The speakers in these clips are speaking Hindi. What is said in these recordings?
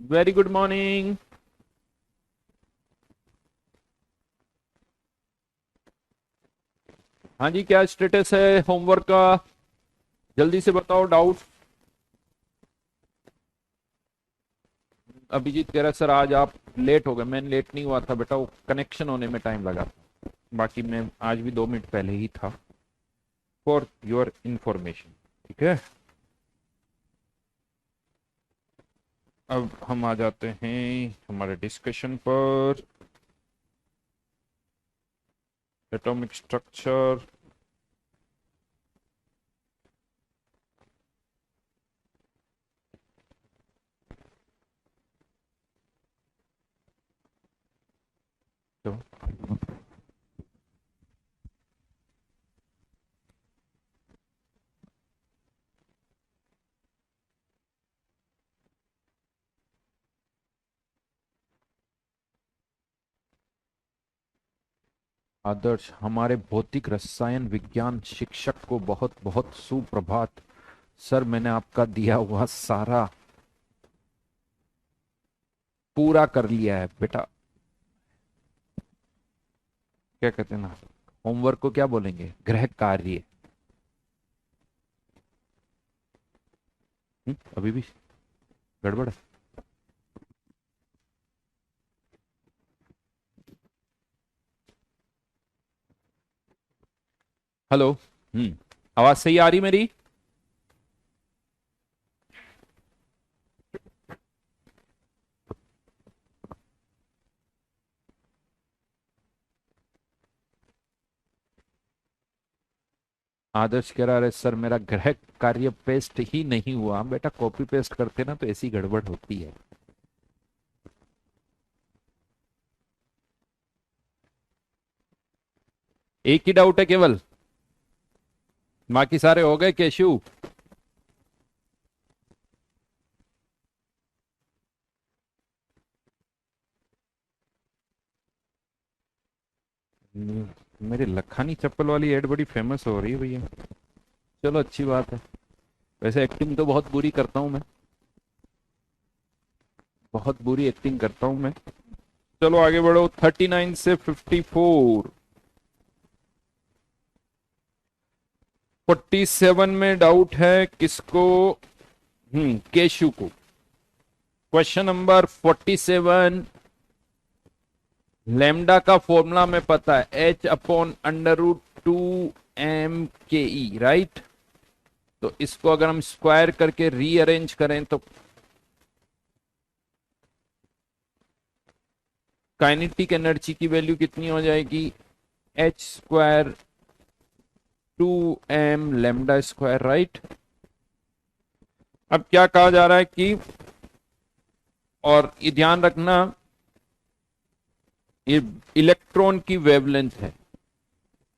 Very good morning. हाँ जी, क्या स्टेटस है होमवर्क का? जल्दी से बताओ डाउट। अभिजीत कह रहा है सर आज आप लेट हो गए। मैं लेट नहीं हुआ था बेटा, वो कनेक्शन होने में टाइम लगा था। बाकी मैं आज भी 2 मिनट पहले ही था, फॉर योर इंफॉर्मेशन। ठीक है, अब हम आ जाते हैं हमारे डिस्कशन पर। Atomic structure. तो आदर्श, हमारे भौतिक रसायन विज्ञान शिक्षक को बहुत बहुत सुप्रभात। सर मैंने आपका दिया हुआ सारा पूरा कर लिया है बेटा। क्या कहते हैं ना, होमवर्क को क्या बोलेंगे, गृह कार्य। अभी भी गड़बड़ है। हेलो। आवाज सही आ रही मेरी? आदर्श कह रहा है सर मेरा गृह कार्य पेस्ट ही नहीं हुआ। बेटा कॉपी पेस्ट करते ना तो ऐसी गड़बड़ होती है। एक ही डाउट है केवल, बाकी सारे हो गए केशु। मेरी लखानी चप्पल वाली एड बड़ी फेमस हो रही है भैया। चलो अच्छी बात है। वैसे एक्टिंग तो बहुत बुरी करता हूं मैं, बहुत बुरी एक्टिंग करता हूं मैं। चलो आगे बढ़ो, 39 से 54। 47 में डाउट है किसको? केशु को। Question number 47। लेमडा का फॉर्मूला में पता है, H/√2 m ke, राइट। तो इसको अगर हम स्क्वायर करके रीअरेंज करें तो काइनेटिक एनर्जी की वैल्यू कितनी हो जाएगी? H²2m λ², right. अब क्या कहा जा रहा है कि, और ये ध्यान रखना, ये इलेक्ट्रॉन की वेवलेंथ है।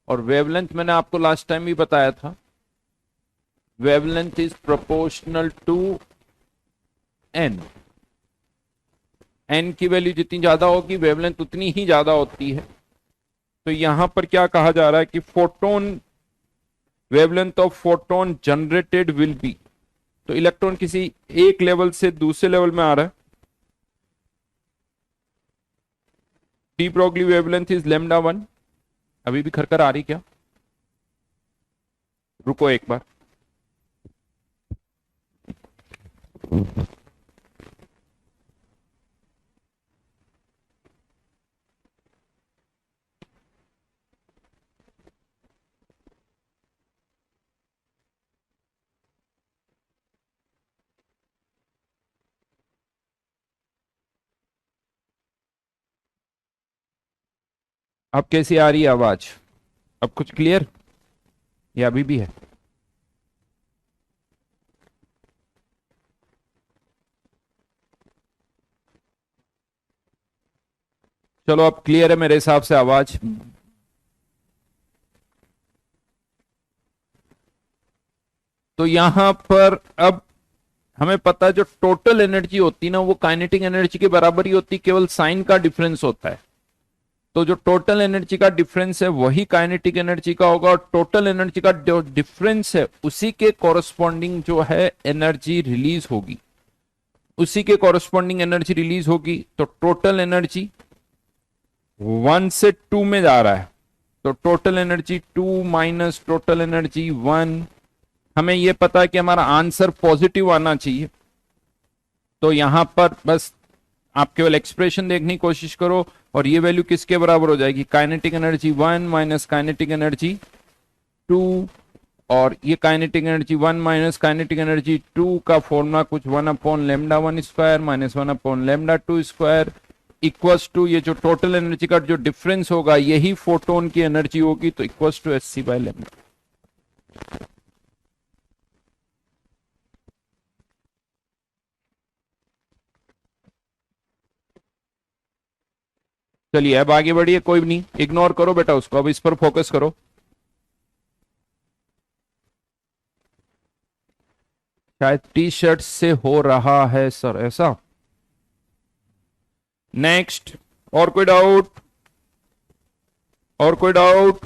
और वेवलेंथ मैंने आपको लास्ट टाइम भी बताया था, wavelength is proportional to n. N की वैल्यू जितनी ज्यादा होगी वेवलेंथ उतनी ही ज्यादा होती है। तो यहां पर क्या कहा जा रहा है कि photon, wavelength of photon generated will be. तो इलेक्ट्रॉन किसी एक लेवल से दूसरे लेवल में आ रहा है। De Broglie wavelength is λ1। अभी भी खरखर आ रही क्या? रुको एक बार। अब कैसी आ रही है आवाज? अब कुछ क्लियर या अभी भी है? चलो अब क्लियर है मेरे हिसाब से आवाज। तो यहां पर अब हमें पता है जो टोटल एनर्जी होती है ना, वो काइनेटिक एनर्जी के बराबर ही होती है, केवल साइन का डिफरेंस होता है। तो जो टोटल एनर्जी का डिफरेंस है वही काइनेटिक एनर्जी का होगा, और टोटल एनर्जी का जो डिफरेंस है उसी के कॉरस्पॉन्डिंग जो है एनर्जी रिलीज होगी, उसी के कॉरस्पॉन्डिंग एनर्जी रिलीज होगी। तो टोटल एनर्जी 1 से 2 में जा रहा है, तो total energy 2 minus total energy 1। हमें यह पता है कि हमारा आंसर पॉजिटिव आना चाहिए, तो यहां पर बस आप केवल एक्सप्रेशन देखने की कोशिश करो, और ये वैल्यू किसके बराबर हो जाएगी, kinetic energy 1 minus kinetic energy 2। और ये kinetic energy 1 minus kinetic energy 2 का फॉर्मूला कुछ 1/λ1² माइनस 1/λ2² इक्वल्स टू, ये जो टोटल एनर्जी का जो डिफरेंस होगा यही फोटोन की एनर्जी होगी, तो इक्वल्स टू hc/λ। चलिए अब आगे बढ़िए, कोई भी नहीं, इग्नोर करो बेटा उसको, अब इस पर फोकस करो। शायद टी शर्ट से हो रहा है सर ऐसा। नेक्स्ट, और कोई डाउट, और कोई doubt?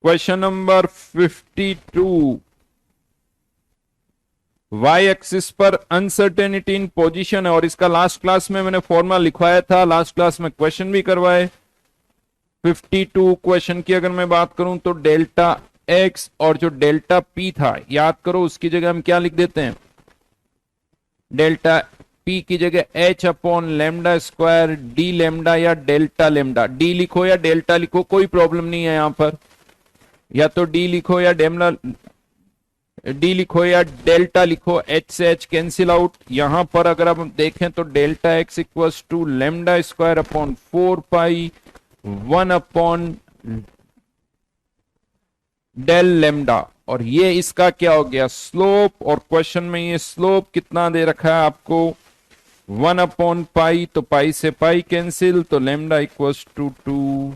Question number 52। Y axis पर अनसर्टेनिटी इन पोजीशन है, और इसका लास्ट क्लास में मैंने फॉर्मूला लिखवाया था, लास्ट क्लास में क्वेश्चन भी करवाए। 52 क्वेश्चन की अगर मैं बात करूं तो डेल्टा एक्स और जो डेल्टा पी था, याद करो उसकी जगह हम क्या लिख देते हैं, डेल्टा पी की जगह h/λ² डी लेमडा या डेल्टा लेमडा। डी लिखो या डेल्टा लिखो, कोई प्रॉब्लम नहीं है यहां पर, या तो डी लिखो या डेमला डी लिखो या डेल्टा लिखो, एच से एच कैंसिल आउट। यहां पर अगर हम देखें तो delta x equals to λ²/4 pi 1/डेल लेमडा, और ये इसका क्या हो गया, स्लोप। और क्वेश्चन में ये स्लोप कितना दे रखा है आपको, 1/पाई, तो पाई से पाई कैंसिल, तो लेमडा इक्वल्स टू 2।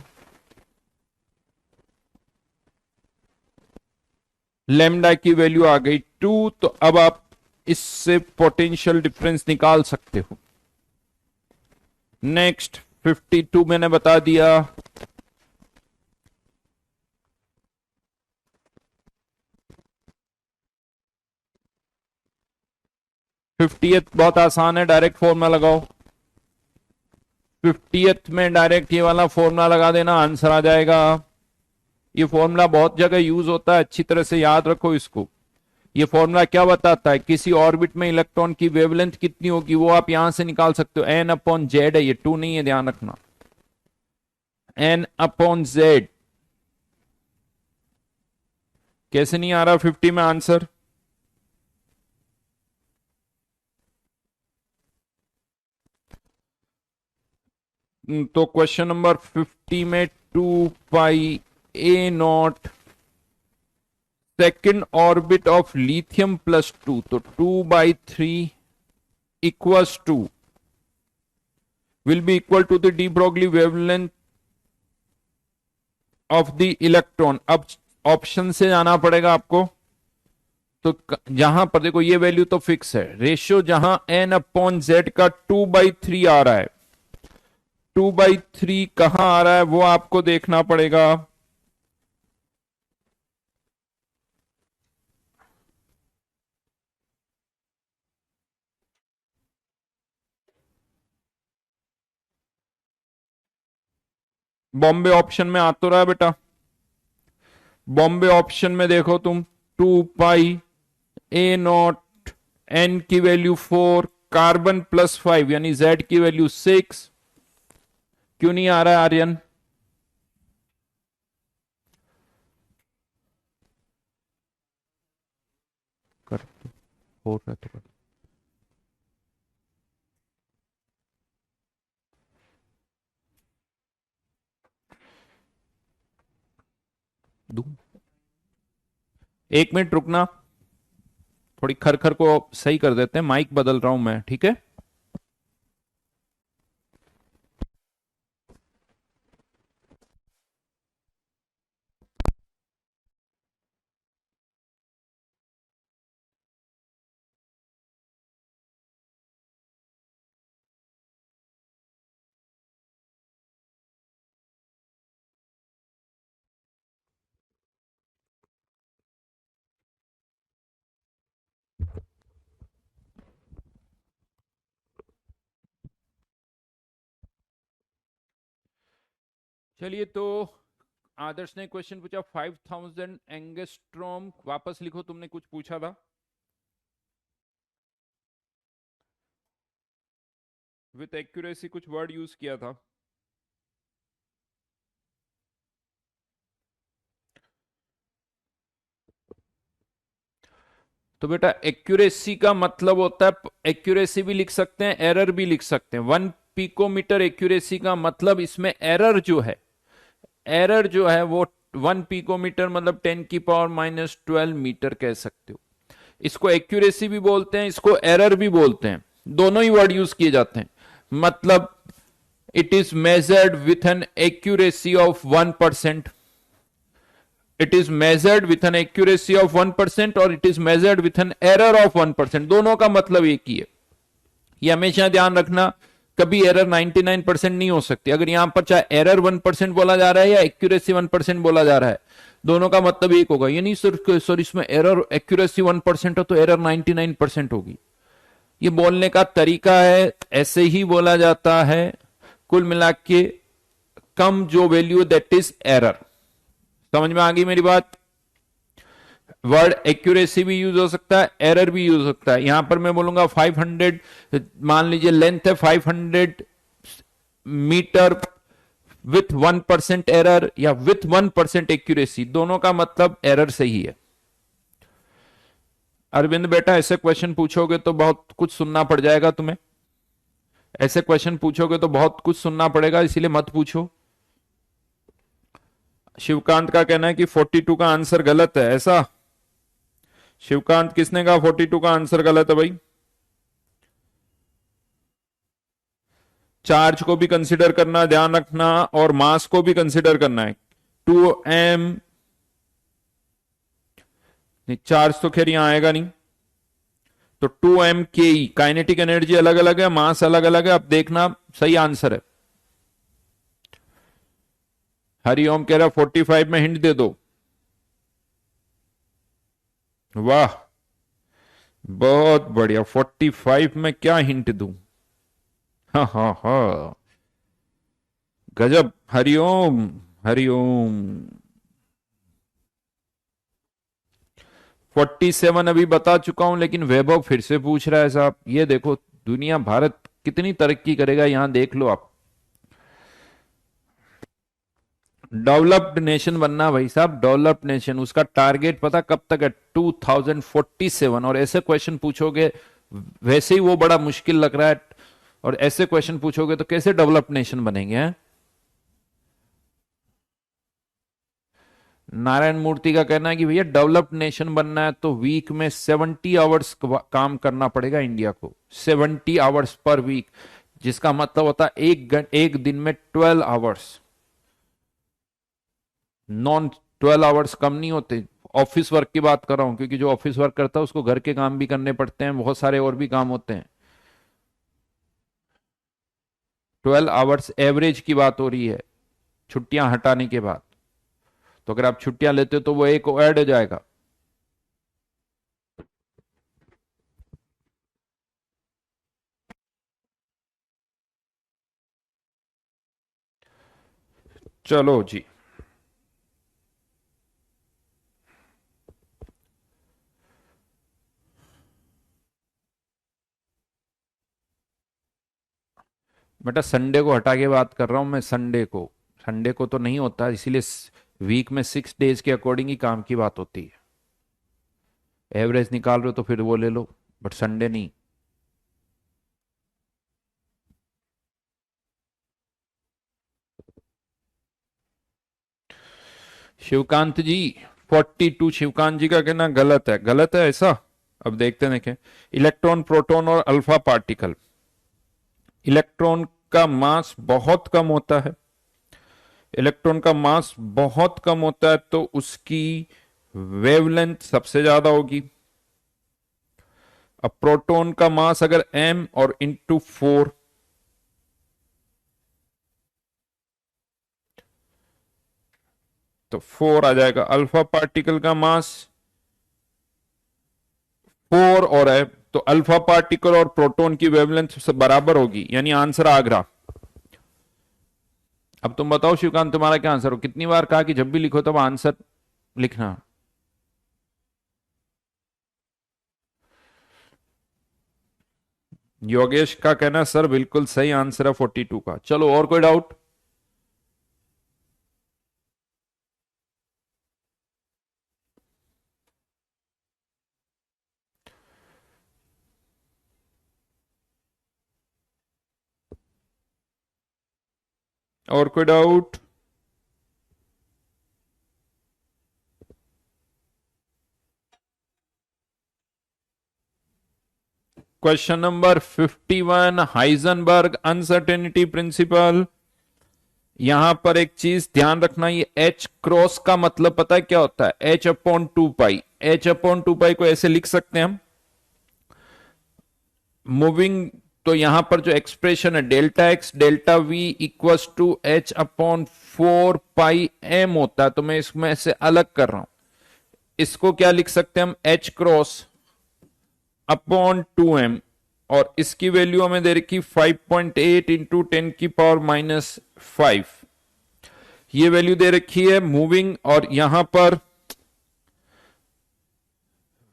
लेमडा की वैल्यू आ गई 2, तो अब आप इससे पोटेंशियल डिफरेंस निकाल सकते हो। नेक्स्ट 52 मैंने बता दिया। 50th बहुत आसान है, डायरेक्ट फॉर्मूला लगाओ। 50th में डायरेक्ट ये वाला फॉर्मूला लगा देना, आंसर आ जाएगा। ये फॉर्मूला बहुत जगह यूज होता है, अच्छी तरह से याद रखो इसको। ये फॉर्मूला क्या बताता है, किसी ऑर्बिट में इलेक्ट्रॉन की वेवलेंथ कितनी होगी वो आप यहां से निकाल सकते हो। n/z है, ये 2 नहीं है, ध्यान रखना, n/z। कैसे नहीं आ रहा 50 में आंसर? तो क्वेश्चन नंबर 50 में 2 pi a0 second orbit of lithium +2, तो 2/3 equals to will be equal to the de Broglie wavelength of the electron. अब ऑप्शन से जाना पड़ेगा आपको, तो जहां पर देखो ये वैल्यू तो फिक्स है, रेशियो जहां n/z का 2/3 आ रहा है, 2/3 कहां आ रहा है वो आपको देखना पड़ेगा। बॉम्बे ऑप्शन में आ तो रहा है बेटा, बॉम्बे ऑप्शन में देखो तुम, 2 पाई a0, n की वैल्यू 4, कार्बन +5 यानी z की वैल्यू 6। क्यों नहीं आ रहा है आर्यन? कर, हो रहा है तो कर दूं। 1 मिनट रुकना, थोड़ी खरखर को सही कर देते हैं, माइक बदल रहा हूं मैं, ठीक है। चलिए, तो आदर्श ने क्वेश्चन पूछा 5000 एंगस्ट्रॉम, वापस लिखो, तुमने कुछ पूछा था। विथ एक्यूरेसी कुछ वर्ड यूज किया था। तो बेटा एक्यूरेसी का मतलब होता है, एक्यूरेसी भी लिख सकते हैं, एरर भी लिख सकते हैं। 1 पिकोमीटर एक्यूरेसी का मतलब इसमें एरर जो है, एरर जो है वो 1 पिकोमीटर मतलब 10⁻⁻12 मीटर कह सकते हो। इसको एक्यूरेसी भी बोलते हैं, इसको एरर भी बोलते हैं, दोनों ही वर्ड यूज किए जाते हैं। मतलब it is measured with an accuracy of 1%, it is measured with an accuracy of 1% और it is measured with an error of 1%, दोनों का मतलब एक ही है। ये हमेशा ध्यान रखना, कभी एरर 99% नहीं हो सकती। अगर यहां पर चाहे एरर 1% बोला जा रहा है या एक्यूरेसी 1% बोला जा रहा है, दोनों का मतलब एक होगा। ये नहीं सर इसमें एरर एक्यूरेसी 1% हो तो एरर 99% होगी। ये बोलने का तरीका है, ऐसे ही बोला जाता है। कुल मिला के कम जो वैल्यू दैट इज एरर। समझ में आ गई मेरी बात? वर्ड एक्यूरेसी भी यूज हो सकता है, एरर भी यूज हो सकता है। यहां पर मैं बोलूंगा 500, मान लीजिए लेंथ है 500 मीटर विथ 1% एरर या विथ 1% एक्यूरेसी, दोनों का मतलब एरर सही है। अरविंद बेटा ऐसे क्वेश्चन पूछोगे तो बहुत कुछ सुनना पड़ जाएगा तुम्हें, ऐसे क्वेश्चन पूछोगे तो बहुत कुछ सुनना पड़ेगा, इसीलिए मत पूछो। शिवकांत का कहना है कि 42 का आंसर गलत है, ऐसा? शिवकांत, किसने कहा 42 का आंसर गलत है भाई? चार्ज को भी कंसिडर करना, ध्यान रखना, और मास को भी कंसिडर करना है। 2m, नहीं चार्ज तो खैर यहां आएगा नहीं, तो 2m के ई, काइनेटिक एनर्जी अलग अलग है, मास अलग अलग है। अब देखना सही आंसर है। हरिओम कह रहा 45 में हिंट दे दो। वाह बहुत बढ़िया, 45 में क्या हिंट दूं? हाँ हाँ हाँ, गजब। हरिओम हरिओम। 47 अभी बता चुका हूं, लेकिन वैभव फिर से पूछ रहा है साहब। ये देखो दुनिया, भारत कितनी तरक्की करेगा, यहां देख लो आप। डेवलप्ड नेशन बनना भाई साहब, डेवलप्ड नेशन, उसका टारगेट पता कब तक है? 2047। और ऐसे क्वेश्चन पूछोगे, वैसे ही वो बड़ा मुश्किल लग रहा है, और ऐसे क्वेश्चन पूछोगे तो कैसे डेवलप्ड नेशन बनेंगे हैं? नारायण मूर्ति का कहना है कि भैया डेवलप्ड नेशन बनना है तो वीक में 70 आवर्स काम करना पड़ेगा इंडिया को, 70 आवर्स पर वीक, जिसका मतलब होता है एक दिन में 12 आवर्स। नॉन 12 आवर्स कम नहीं होते। ऑफिस वर्क की बात कर रहा हूं, क्योंकि जो ऑफिस वर्क करता है उसको घर के काम भी करने पड़ते हैं, बहुत सारे और भी काम होते हैं। 12 आवर्स एवरेज की बात हो रही है, छुट्टियां हटाने के बाद। तो अगर आप छुट्टियां लेते हो तो वो एक ऐड हो जाएगा। चलो जी, बेटा संडे को हटा के बात कर रहा हूं मैं, संडे को तो नहीं होता, इसीलिए वीक में 6 डेज के अकॉर्डिंग ही काम की बात होती है। एवरेज निकाल रहे हो तो फिर वो ले लो, बट संडे नहीं। शिवकांत जी 42, शिवकांत जी का कहना गलत है, गलत है ऐसा? अब देखते हैं, देखें। इलेक्ट्रॉन, प्रोटॉन और अल्फा पार्टिकल, इलेक्ट्रॉन का मास बहुत कम होता है, इलेक्ट्रॉन का मास बहुत कम होता है तो उसकी वेवलेंथ सबसे ज्यादा होगी। अब प्रोटॉन का मास अगर m और इंटू 4, तो 4 आ जाएगा। अल्फा पार्टिकल का मास 4 और है, तो अल्फा पार्टिकल और प्रोटॉन की वेवलेंथ बराबर होगी, यानी आंसर आगरा। अब तुम बताओ शिवकांत, तुम्हारा क्या आंसर हो? कितनी बार कहा कि जब भी लिखो तब आंसर लिखना। योगेश का कहना सर बिल्कुल सही आंसर है 42 का। चलो और कोई डाउट? और कोई doubt? Question number 51, Heisenberg uncertainty principle. यहां पर एक चीज ध्यान रखना, ये एच क्रॉस का मतलब पता है क्या होता है? एच अपॉन 2 पाई। एच अपॉन 2 पाई को ऐसे लिख सकते हैं हम, मूविंग। तो यहां पर जो एक्सप्रेशन है delta x delta v equals to h upon 4 pi m होता है, तो मैं इसमें से अलग कर रहा हूं। इसको क्या लिख सकते हैं हम? एच क्रॉस अपॉन 2m, और इसकी वैल्यू हमें दे रखी 5.8 इंटू 10⁻⁵ ये वैल्यू दे रखी है मूविंग। और यहां पर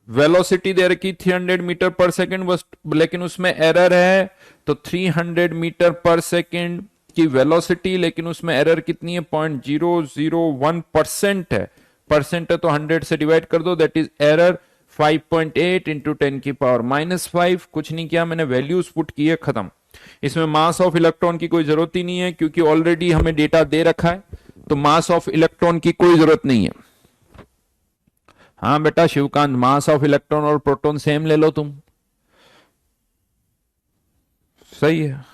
वेलोसिटी दे रखी 300 मीटर पर सेकेंड, बस लेकिन उसमें एरर है। तो 300 मीटर पर सेकेंड की वेलोसिटी, लेकिन उसमें एरर कितनी है? 0.001% है। परसेंट है तो 100 से डिवाइड कर दो, दैट इज एरर 5.8 इंटू 10⁻⁵ कुछ नहीं किया मैंने, वैल्यूज पुट की है, खत्म। इसमें मास ऑफ इलेक्ट्रॉन की कोई जरूरत ही नहीं है, क्योंकि ऑलरेडी हमें डेटा दे रखा है, तो मास ऑफ इलेक्ट्रॉन की कोई जरूरत नहीं है। हाँ बेटा शिवकांत, मास ऑफ इलेक्ट्रॉन और प्रोटॉन सेम ले लो तुम, सही है।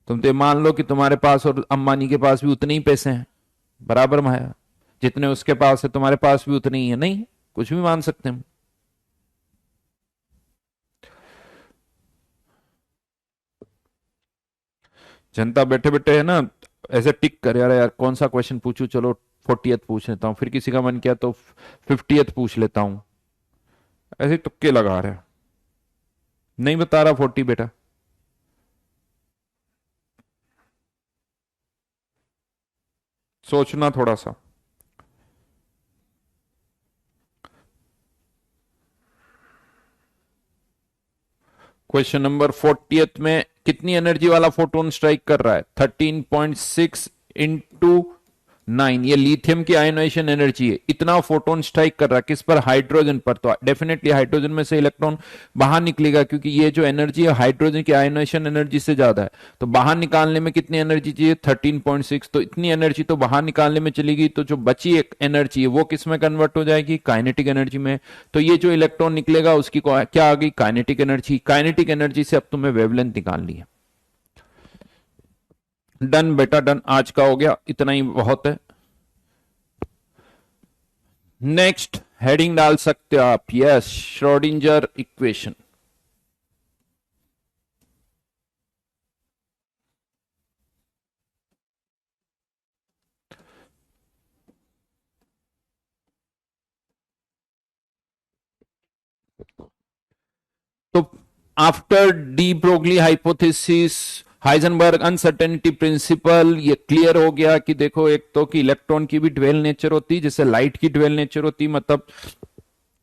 तुम तो मान लो कि तुम्हारे पास और अंबानी के पास भी उतने ही पैसे हैं, बराबर माया, जितने उसके पास है तुम्हारे पास भी उतने ही है। नहीं, कुछ भी मान सकते हैं। जनता बैठे बैठे है ना ऐसे टिक कर, यार यार कौन सा क्वेश्चन पूछूं, चलो 40th पूछ लेता हूँ, फिर किसी का मन किया तो 50th पूछ लेता हूं, ऐसे तुक्के लगा रहे हैं। नहीं बता रहा 40 बेटा, सोचना थोड़ा सा। क्वेश्चन नंबर 40th में कितनी एनर्जी वाला फोटोन स्ट्राइक कर रहा है? 13.6 इंटू 9, ये लिथियम की आयोनाइजेशन एनर्जी है। इतना फोटोन स्ट्राइक कर रहा है किस पर? हाइड्रोजन पर। तो डेफिनेटली हाइड्रोजन में से इलेक्ट्रॉन बाहर निकलेगा, क्योंकि ये जो एनर्जी है हाइड्रोजन की आयोनाइजेशन एनर्जी से ज्यादा है। तो बाहर निकालने में कितनी एनर्जी चाहिए? 13.6। तो इतनी एनर्जी तो बाहर निकालने में चलेगी, तो जो बची एक एनर्जी है वो किस में कन्वर्ट हो जाएगी? काइनेटिक एनर्जी में। तो ये जो इलेक्ट्रॉन निकलेगा उसकी क्या आ गई? Kinetic energy. काइनेटिक एनर्जी से अब तुम्हें वेवलेंथ निकालनी है। डन बेटा डन, आज का हो गया, इतना ही बहुत है। नेक्स्ट हेडिंग डाल सकते हो आप, यस, श्रोडिंजर इक्वेशन। तो after de Broglie hypothesis, Heisenberg uncertainty principle, ये क्लियर हो गया कि देखो एक तो कि इलेक्ट्रॉन की भी ड्वेल नेचर होती है, जैसे लाइट की ड्वेल नेचर होती है, मतलब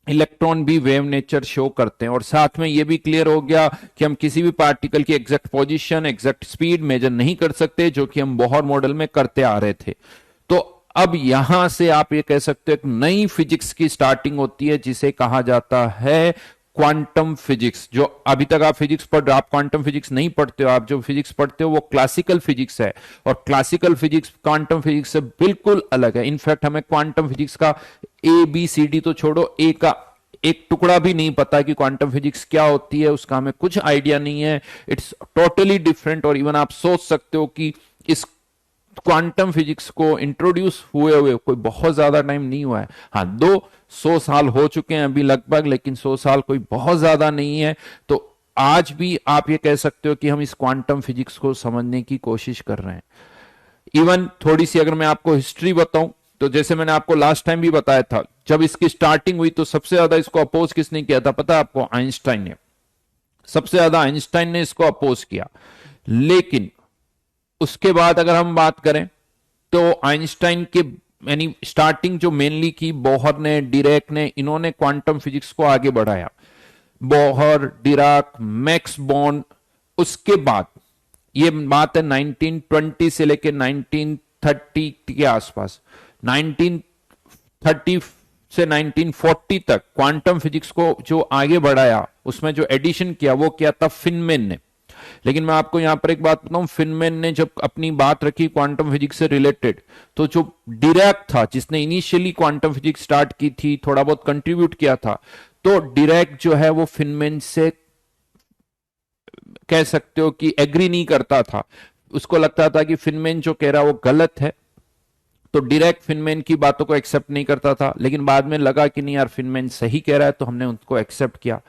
इलेक्ट्रॉन भी वेव नेचर शो करते हैं। और साथ में ये भी क्लियर हो गया कि हम किसी भी पार्टिकल की exact position exact speed measure नहीं कर सकते, जो कि हम बोहर मॉडल में करते आ रहे थे। तो अब यहां से आप ये कह सकते हो एक नई फिजिक्स की स्टार्टिंग होती है, जिसे कहा जाता है क्वांटम फिजिक्स। जो अभी तक आप फिजिक्स पढ़ रहे हो, आप क्वांटम फिजिक्स नहीं पढ़ते हो, आप जो फिजिक्स पढ़ते हो वो क्लासिकल फिजिक्स है, और क्लासिकल फिजिक्स क्वांटम फिजिक्स से बिल्कुल अलग है। इनफैक्ट हमें क्वांटम फिजिक्स का ABCD तो छोड़ो, ए का एक टुकड़ा भी नहीं पता कि क्वांटम फिजिक्स क्या होती है, उसका हमें कुछ आइडिया नहीं है। It's totally different. और इवन आप सोच सकते हो कि इस क्वांटम फिजिक्स को इंट्रोड्यूस हुए हुए कोई बहुत ज्यादा टाइम नहीं हुआ है। हाँ, 200 साल हो चुके हैं अभी लगभग, लेकिन 100 साल कोई बहुत ज्यादा नहीं है। तो आज भी आप ये कह सकते हो कि हम इस क्वांटम फिजिक्स को समझने की कोशिश कर रहे हैं। इवन थोड़ी सी अगर मैं आपको हिस्ट्री बताऊं, तो जैसे मैंने आपको लास्ट टाइम भी बताया था, जब इसकी स्टार्टिंग हुई तो सबसे ज्यादा इसको अपोज किसने किया था पता है आपको? आइंस्टाइन ने। सबसे ज्यादा आइंस्टाइन ने इसको अपोज किया। लेकिन उसके बाद अगर हम बात करें तो आइंस्टाइन के यानी स्टार्टिंग जो मेनली की बोहर ने, डिरैक ने, इन्होंने क्वांटम फिजिक्स को आगे बढ़ाया। Bohr, Dirac, max born. उसके बाद ये बात है 1920 से लेकर 1930 के आसपास, 1930 से 1940 तक क्वांटम फिजिक्स को जो आगे बढ़ाया, उसमें जो एडिशन किया वो किया था फिनमैन ने। लेकिन मैं आपको यहां पर एक बात बताऊं, फिनमैन ने जब अपनी बात रखी क्वांटम फिजिक्स से रिलेटेड, तो जो डिरैक था जिसने इनिशियली क्वांटम फिजिक्स स्टार्ट की थी, थोड़ा बहुत कंट्रीब्यूट किया था, तो डिरैक जो है वो फिनमैन से कह सकते हो कि एग्री नहीं करता था। उसको लगता था कि फिनमैन जो कह रहा है वो गलत है, तो डिरैक फिनमैन की बातों को एक्सेप्ट नहीं करता था। लेकिन बाद में लगा कि नहीं यार, फिनमैन सही कह रहा है, तो हमने उनको एक्सेप्ट किया।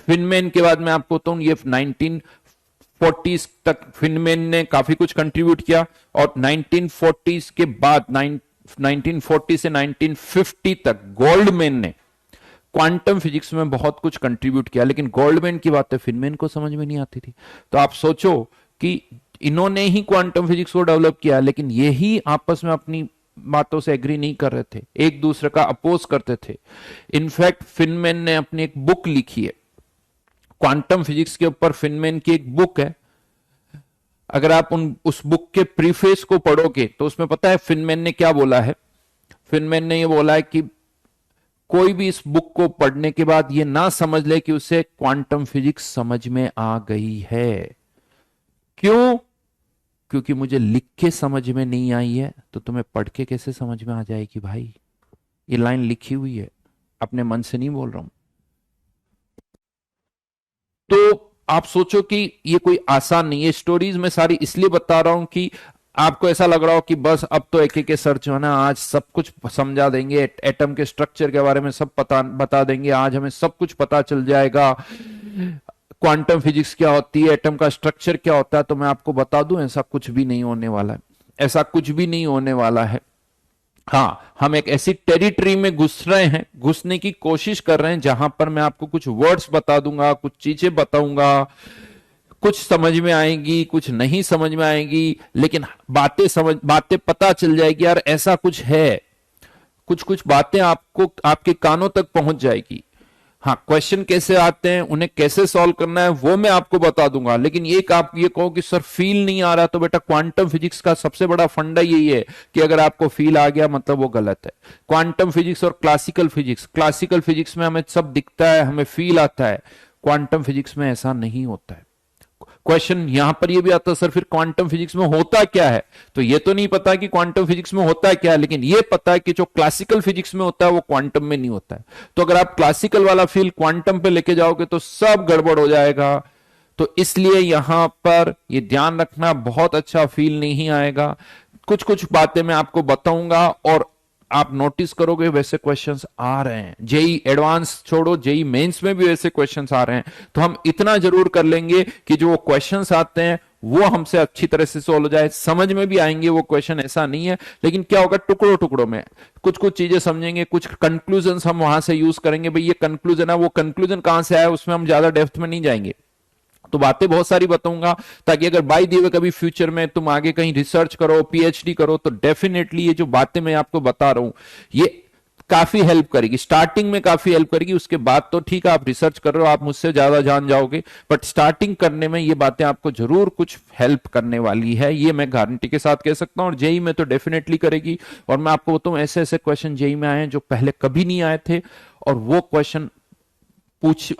फिनमैन के बाद मैं आपको बताऊं, ये 1940s तक फिनमैन ने काफी कुछ कंट्रीब्यूट किया, और 1940s के बाद 1940 से 1950 तक गोल्डमैन ने क्वांटम फिजिक्स में बहुत कुछ कंट्रीब्यूट किया। लेकिन गोल्डमैन की बातें फिनमैन को समझ में नहीं आती थी। तो आप सोचो कि इन्होंने ही क्वांटम फिजिक्स को डेवलप किया, लेकिन यही आपस में अपनी बातों से एग्री नहीं कर रहे थे, एक दूसरे का अपोज करते थे। इनफैक्ट फिनमैन ने अपनी एक बुक लिखी है क्वांटम फिजिक्स के ऊपर। फिनमैन की एक बुक है, अगर आप उस बुक के प्रीफेस को पढ़ोगे तो उसमें पता है फिनमैन ने क्या बोला है। फिनमैन ने ये बोला है कि कोई भी इस बुक को पढ़ने के बाद ये ना समझ ले कि उसे क्वांटम फिजिक्स समझ में आ गई है। क्यों? क्योंकि मुझे लिख के समझ में नहीं आई है, तो तुम्हें पढ़ के कैसे समझ में आ जाएगी भाई? ये लाइन लिखी हुई है, अपने मन से नहीं बोल रहा हूं। तो आप सोचो कि ये कोई आसान नहीं है। स्टोरीज में सारी इसलिए बता रहा हूं कि आपको ऐसा लग रहा हो कि बस अब तो एक एक सर जो है ना आज सब कुछ समझा देंगे, एटम के स्ट्रक्चर के बारे में सब बता देंगे, आज हमें सब कुछ पता चल जाएगा, क्वांटम फिजिक्स क्या होती है, एटम का स्ट्रक्चर क्या होता है। तो मैं आपको बता दूं, ऐसा कुछ भी नहीं होने वाला है, ऐसा कुछ भी नहीं होने वाला है। हाँ, हम एक ऐसी टेरिटरी में घुस रहे हैं, घुसने की कोशिश कर रहे हैं, जहां पर मैं आपको कुछ वर्ड्स बता दूंगा, कुछ चीजें बताऊंगा, कुछ समझ में आएंगी, कुछ नहीं समझ में आएंगी, लेकिन बातें पता चल जाएगी यार ऐसा कुछ है। कुछ कुछ बातें आपको आपके कानों तक पहुंच जाएगी। हाँ, क्वेश्चन कैसे आते हैं, उन्हें कैसे सॉल्व करना है, वो मैं आपको बता दूंगा। लेकिन एक आप ये कहो कि सर फील नहीं आ रहा, तो बेटा क्वांटम फिजिक्स का सबसे बड़ा फंडा यही है कि अगर आपको फील आ गया मतलब वो गलत है। क्वांटम फिजिक्स और क्लासिकल फिजिक्स में हमें सब दिखता है, हमें फील आता है। क्वांटम फिजिक्स में ऐसा नहीं होता है। क्वेश्चन यहां पर ये भी आता है, सर फिर क्वांटम फिजिक्स में होता क्या है? तो ये तो नहीं पता कि क्वांटम फिजिक्स में होता क्या है, लेकिन ये पता है कि जो क्लासिकल फिजिक्स में होता है वो क्वांटम में नहीं होता है। तो अगर आप क्लासिकल वाला फील क्वांटम पे लेके जाओगे तो सब गड़बड़ हो जाएगा। तो इसलिए यहां पर ये ध्यान रखना, बहुत अच्छा फील नहीं आएगा। कुछ कुछ बातें मैं आपको बताऊंगा और आप नोटिस करोगे वैसे क्वेश्चंस आ रहे हैं। जेई एडवांस छोड़ो, जेई मेंस में भी वैसे क्वेश्चंस आ रहे हैं। तो हम इतना जरूर कर लेंगे कि जो क्वेश्चंस आते हैं वो हमसे अच्छी तरह से सोल्व हो जाए, समझ में भी आएंगे वो क्वेश्चन, ऐसा नहीं है। लेकिन क्या होगा, टुकड़ों टुकड़ों में कुछ कुछ चीजें समझेंगे, कुछ कंक्लूजन हम वहां से यूज करेंगे। भाई ये कंक्लूजन है, वो कंक्लूजन कहां से आया उसमें हम ज्यादा डेप्थ में नहीं जाएंगे। तो बातें बहुत सारी बताऊंगा, ताकि अगर बाय दी वे कभी फ्यूचर में तुम आगे कहीं रिसर्च करो, पीएचडी करो, तो डेफिनेटली ये जो बातें मैं आपको बता रहा हूं ये काफी हेल्प करेगी। स्टार्टिंग में काफी हेल्प करेगी, उसके बाद तो ठीक है आप रिसर्च कर रहे हो, आप मुझसे ज्यादा जान जाओगे, बट स्टार्टिंग करने में ये बातें आपको जरूर कुछ हेल्प करने वाली है, ये मैं गारंटी के साथ कह सकता हूं। और जेई में तो डेफिनेटली करेगी। और मैं आपको बताऊं, ऐसे ऐसे क्वेश्चन जेई में आए हैं जो पहले कभी नहीं आए थे, और वो क्वेश्चन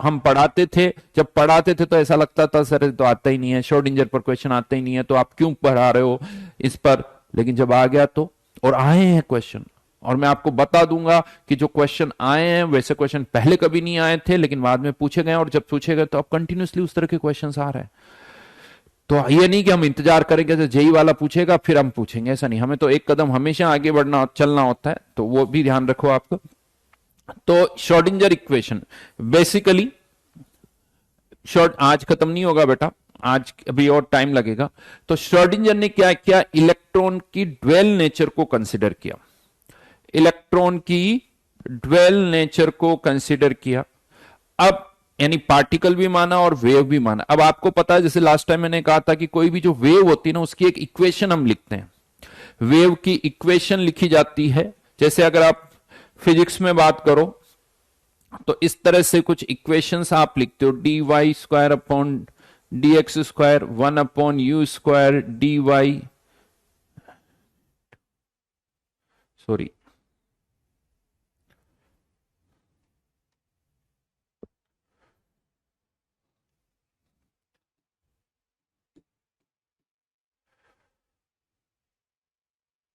हम पढ़ाते थे, जब पढ़ाते थे तो ऐसा लगता था सर तो आता ही नहीं है, श्रोडिंगर पर क्वेश्चन आते ही नहीं है, तो आप क्यों पढ़ा रहे हो इस पर। लेकिन जब आ गया तो, और आए हैं क्वेश्चन, और मैं आपको बता दूंगा कि जो क्वेश्चन आए हैं वैसे क्वेश्चन पहले कभी नहीं आए थे, लेकिन बाद में पूछे गए, और जब पूछे गए तो अब कंटिन्यूसली उस तरह के क्वेश्चन आ रहे हैं। तो ये नहीं कि हम इंतजार करेंगे तो जेई वाला पूछेगा फिर हम पूछेंगे, ऐसा नहीं। हमें तो एक कदम हमेशा आगे बढ़ना चलना होता है, तो वो भी ध्यान रखो आपको। तो श्रोडिंगर इक्वेशन बेसिकली, आज खत्म नहीं होगा बेटा, आज अभी और टाइम लगेगा। तो श्रोडिंगर ने क्या किया, इलेक्ट्रॉन की ड्वेल नेचर को कंसिडर किया, इलेक्ट्रॉन की ड्वेल नेचर को कंसिडर किया। अब यानी पार्टिकल भी माना और वेव भी माना। अब आपको पता है, जैसे लास्ट टाइम मैंने कहा था कि कोई भी जो वेव होती है ना, उसकी एक इक्वेशन हम लिखते हैं। वेव की इक्वेशन लिखी जाती है, जैसे अगर आप फिजिक्स में बात करो तो इस तरह से कुछ इक्वेशंस आप लिखते हो, d y square upon d x square 1/u² d y, sorry,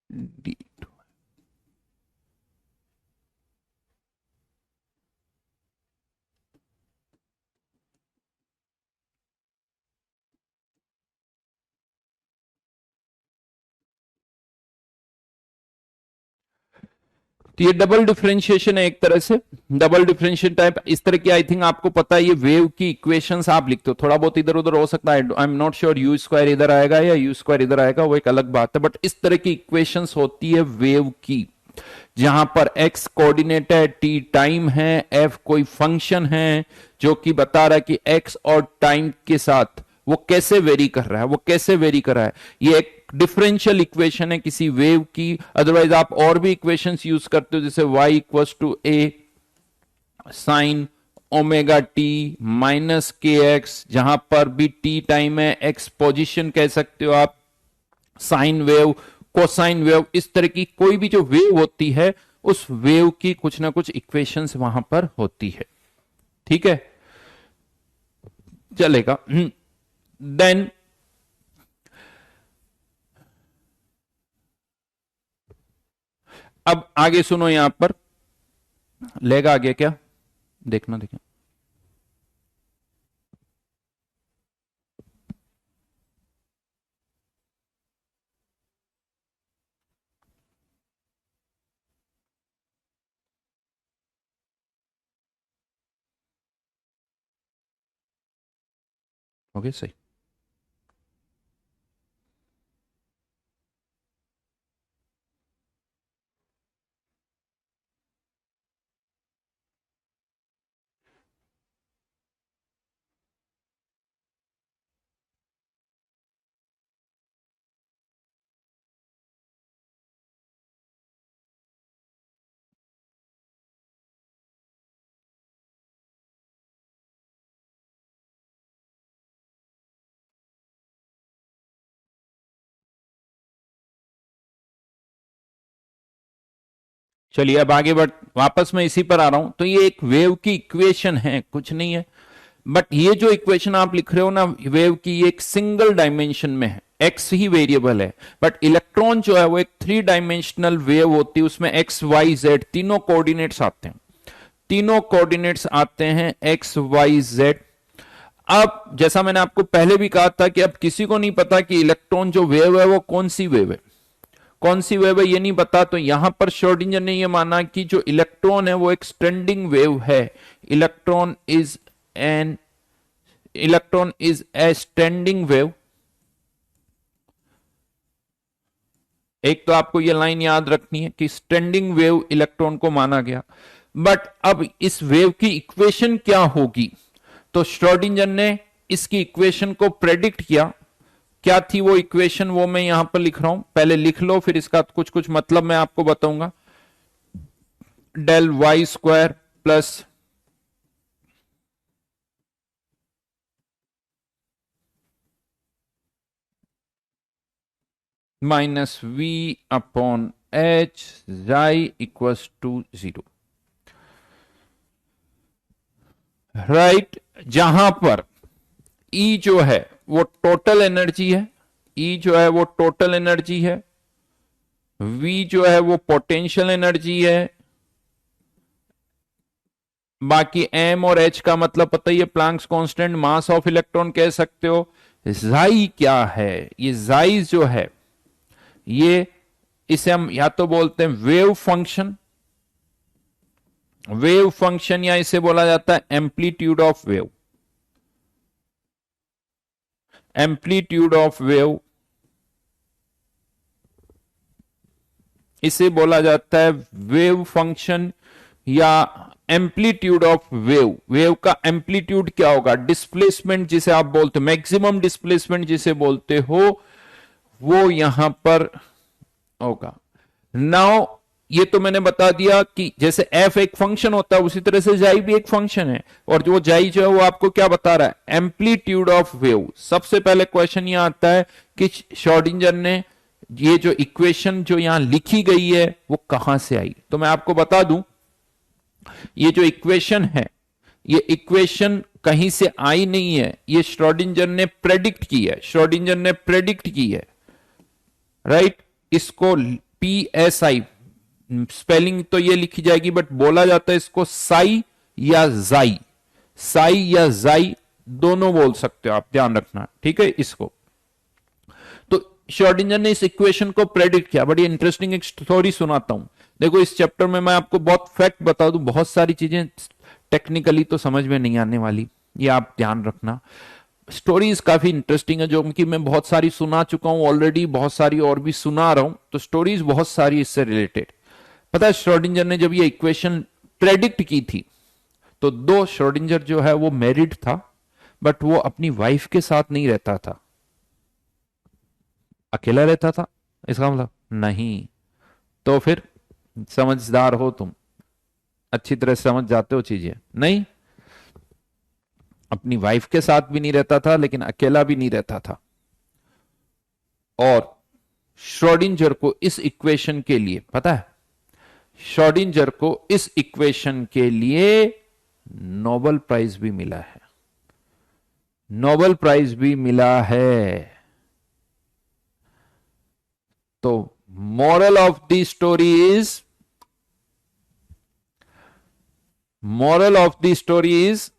d. तो ये डबल डिफरेंशिएशन है एक तरह से, डबल डिफरेंशिएशन टाइप इस तरह की। आई थिंक आपको पता है, ये वेव की इक्वेशंस आप लिखते हो, थोड़ा बहुत इधर उधर हो सकता है, I am not sure you square इधर आएगा या यू स्क्वायर इधर आएगा, वो एक अलग बात है, बट इस तरह की इक्वेशंस होती है वेव की, जहां पर x कोऑर्डिनेट है, t टाइम है, f कोई फंक्शन है जो कि बता रहा है कि x और टाइम के साथ वो कैसे वेरी कर रहा है, वो कैसे वेरी कर रहा है। ये एक डिफरेंशियल इक्वेशन है किसी वेव की। अदरवाइज आप और भी इक्वेशंस यूज करते हो, जैसे y equals to a sine omega t minus k x, जहां पर भी t टाइम है, x पोजिशन कह सकते हो आप, साइन वेव, कोसाइन वेव, इस तरह की कोई भी जो वेव होती है, उस वेव की कुछ ना कुछ इक्वेशंस वहां पर होती है। ठीक है, चलेगा। देन अब आगे सुनो, यहां पर लेगा आगे क्या, देखना देखना। ओके सही। चलिए अब आगे बढ़, वापस मैं इसी पर आ रहा हूं। तो ये एक वेव की इक्वेशन है, कुछ नहीं है, बट ये जो इक्वेशन आप लिख रहे हो ना वेव की, ये एक सिंगल डायमेंशन में है, एक्स ही वेरिएबल है। बट इलेक्ट्रॉन जो है वो एक 3 डायमेंशनल वेव होती है, उसमें एक्स वाई जेड तीनों कोऑर्डिनेट्स आते हैं, तीनों कोऑर्डिनेट्स आते हैं एक्स वाई जेड। अब जैसा मैंने आपको पहले भी कहा था कि अब किसी को नहीं पता कि इलेक्ट्रॉन जो वेव है वो कौन सी वेव है, कौन सी वेव है ये नहीं पता। तो यहां पर श्रोडिंगर ने ये माना कि जो इलेक्ट्रॉन है वो एक स्टैंडिंग वेव है, electron is an, electron is a standing wave. एक तो आपको ये लाइन याद रखनी है कि स्टैंडिंग वेव इलेक्ट्रॉन को माना गया। बट अब इस वेव की इक्वेशन क्या होगी, तो श्रोडिंगर ने इसकी इक्वेशन को प्रेडिक्ट किया। क्या थी वो इक्वेशन, वो मैं यहां पर लिख रहा हूं, पहले लिख लो, फिर इसका कुछ कुछ मतलब मैं आपको बताऊंगा। Del y square plus minus v upon h psi equals to 0। Right, जहां पर ई जो है वो टोटल एनर्जी है, ई जो है वो टोटल एनर्जी है, वी जो है वो पोटेंशियल एनर्जी है, बाकी एम और एच का मतलब पता ही है, Planck's constant, mass of electron कह सकते हो। जाई क्या है, ये जाई जो है ये, इसे हम या तो बोलते हैं वेव फंक्शन, वेव फंक्शन, या इसे बोला जाता है amplitude of wave, amplitude of wave इसे बोला जाता है वेव फंक्शन या एम्पलीट्यूड ऑफ वेव, वेव का एम्पलीट्यूड क्या होगा, डिस्प्लेसमेंट जिसे आप बोलते हो, मैक्सिमम डिस्प्लेसमेंट जिसे बोलते हो, वो यहां पर होगा। नाउ ये तो मैंने बता दिया कि जैसे एफ एक फंक्शन होता है उसी तरह से जाई भी एक फंक्शन है, और जो जाई जो है वो आपको क्या बता रहा है, एम्पलीट्यूड ऑफ वेव। सबसे पहले क्वेश्चन यहां आता है कि श्रोडिंगर ने ये जो इक्वेशन जो यहां लिखी गई है वो कहां से आई। तो मैं आपको बता दूं, ये जो इक्वेशन है, ये इक्वेशन कहीं से आई नहीं है, ये श्रोडिंगर ने प्रेडिक्ट की है, श्रोडिंगर ने प्रेडिक्ट की है, राइट। इसको PSI स्पेलिंग तो ये लिखी जाएगी, बट बोला जाता है इसको साई या जाई, साई या जाई दोनों बोल सकते हो आप, ध्यान रखना, ठीक है। इसको तो श्रोडिंगर ने इस इक्वेशन को प्रेडिक्ट किया। बड़ी इंटरेस्टिंग एक स्टोरी सुनाता हूं। देखो इस चैप्टर में मैं आपको बहुत फैक्ट बता दूं, बहुत सारी चीजें टेक्निकली तो समझ में नहीं आने वाली, ये आप ध्यान रखना। स्टोरीज काफी इंटरेस्टिंग है, जो कि मैं बहुत सारी सुना चुका हूं ऑलरेडी, बहुत सारी और भी सुना रहा हूं, तो स्टोरीज बहुत सारी इससे रिलेटेड। पता है श्रोडिंगर ने जब ये इक्वेशन प्रेडिक्ट की थी, तो दो, श्रोडिंगर जो है वो मैरिड था, बट वो अपनी वाइफ के साथ नहीं रहता था, अकेला रहता था। इसका मतलब नहीं, तो फिर समझदार हो तुम, अच्छी तरह समझ जाते हो चीजें, नहीं अपनी वाइफ के साथ भी नहीं रहता था, लेकिन अकेला भी नहीं रहता था। और श्रोडिंगर को इस इक्वेशन के लिए, पता है श्रोडिंगर को इस इक्वेशन के लिए नोबेल प्राइज भी मिला है, नोबेल प्राइज भी मिला है। तो moral of the story is, moral of the story is,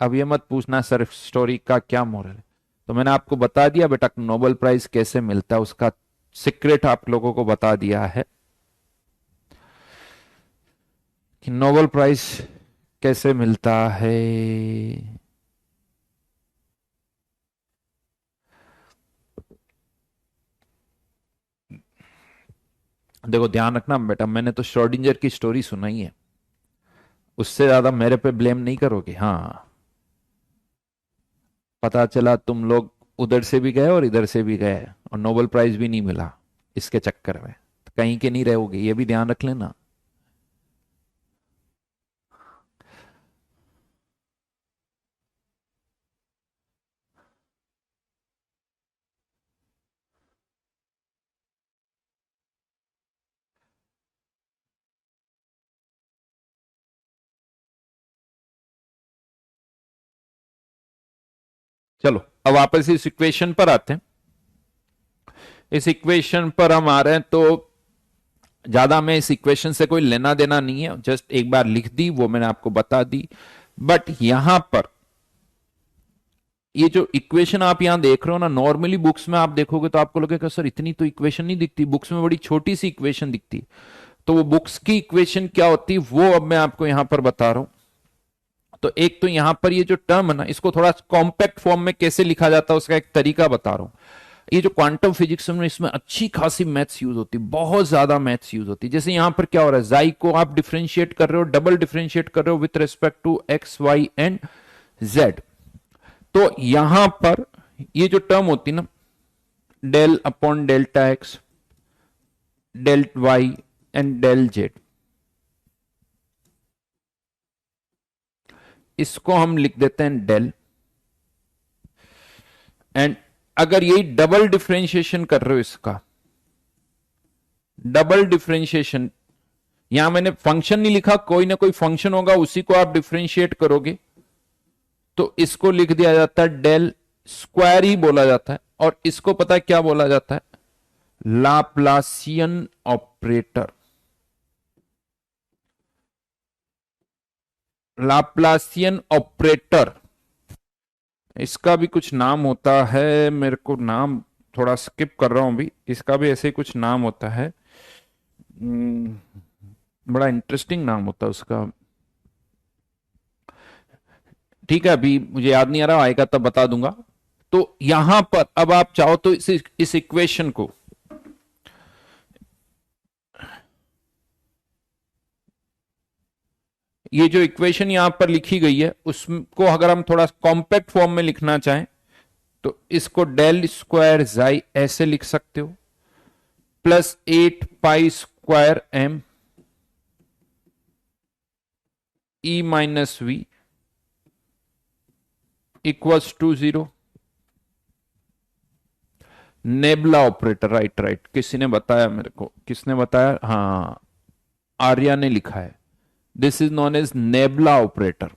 अब ये मत पूछना सर स्टोरी का क्या मोरल है, तो मैंने आपको बता दिया बेटा नोबेल प्राइज कैसे मिलता है, उसका सीक्रेट आप लोगों को बता दिया है कि नोबेल प्राइज कैसे मिलता है। देखो ध्यान रखना बेटा, मैंने तो श्रोडिंगर की स्टोरी सुनाई है, उससे ज्यादा मेरे पे ब्लेम नहीं करोगे। हाँ, पता चला तुम लोग उधर से भी गए और इधर से भी गए और नोबेल प्राइज भी नहीं मिला इसके चक्कर में, तो कहीं के नहीं रहोगे, ये भी ध्यान रख लेना। चलो अब वापस इस इक्वेशन पर आते हैं। इस इक्वेशन पर हम आ रहे हैं, तो ज्यादा में इस इक्वेशन से कोई लेना देना नहीं है, जस्ट एक बार लिख दी, वो मैंने आपको बता दी। बट यहां पर ये जो इक्वेशन आप यहां देख रहे हो ना, नॉर्मली बुक्स में आप देखोगे तो आपको लगेगा सर इतनी तो इक्वेशन नहीं दिखती, बुक्स में बड़ी छोटी सी इक्वेशन दिखती। तो वो बुक्स की इक्वेशन क्या होती है वो अब मैं आपको यहां पर बता रहा हूं। तो एक तो यहां पर ये जो टर्म है ना, इसको थोड़ा कॉम्पैक्ट फॉर्म में कैसे लिखा जाता है उसका एक तरीका बता रहा हूं। ये जो क्वांटम फिजिक्स में, इसमें अच्छी खासी मैथ्स यूज होती है, बहुत ज्यादा मैथ्स यूज होती है। जैसे यहां पर क्या हो रहा है, जाई को आप डिफरेंशिएट कर रहे हो, डबल डिफरेंशिएट कर रहे हो with respect to x y and z. तो यहां पर ये जो टर्म होती है ना, del upon delta x, del y and del z, इसको हम लिख देते हैं डेल। एंड अगर यही डबल डिफरेंशिएशन कर रहे हो, इसका डबल डिफरेंशिएशन, यहां मैंने फंक्शन नहीं लिखा, कोई ना कोई फंक्शन होगा उसी को आप डिफरेंशिएट करोगे, तो इसको लिख दिया जाता है डेल स्क्वायर ही बोला जाता है। और इसको पता है क्या बोला जाता है, लाप्लासियन ऑपरेटर। लाप्लासियन ऑपरेटर, इसका भी कुछ नाम होता है, मेरे को नाम थोड़ा स्किप कर रहा हूं अभी, इसका भी ऐसे ही कुछ नाम होता है, बड़ा इंटरेस्टिंग नाम होता है उसका, ठीक है अभी मुझे याद नहीं आ रहा, आएगा तब बता दूंगा। तो यहां पर अब आप चाहो तो इस इक्वेशन को, ये जो इक्वेशन यहां पर लिखी गई है उसको अगर हम थोड़ा कॉम्पैक्ट फॉर्म में लिखना चाहें तो इसको डेल स्क्वायर जाई ऐसे लिख सकते हो, plus 8 pi square m E minus V equals to 0। Nabla operator, right right, किसी ने बताया मेरे को, किसने बताया, हाँ आर्या ने लिखा है, this is known as nabla operator.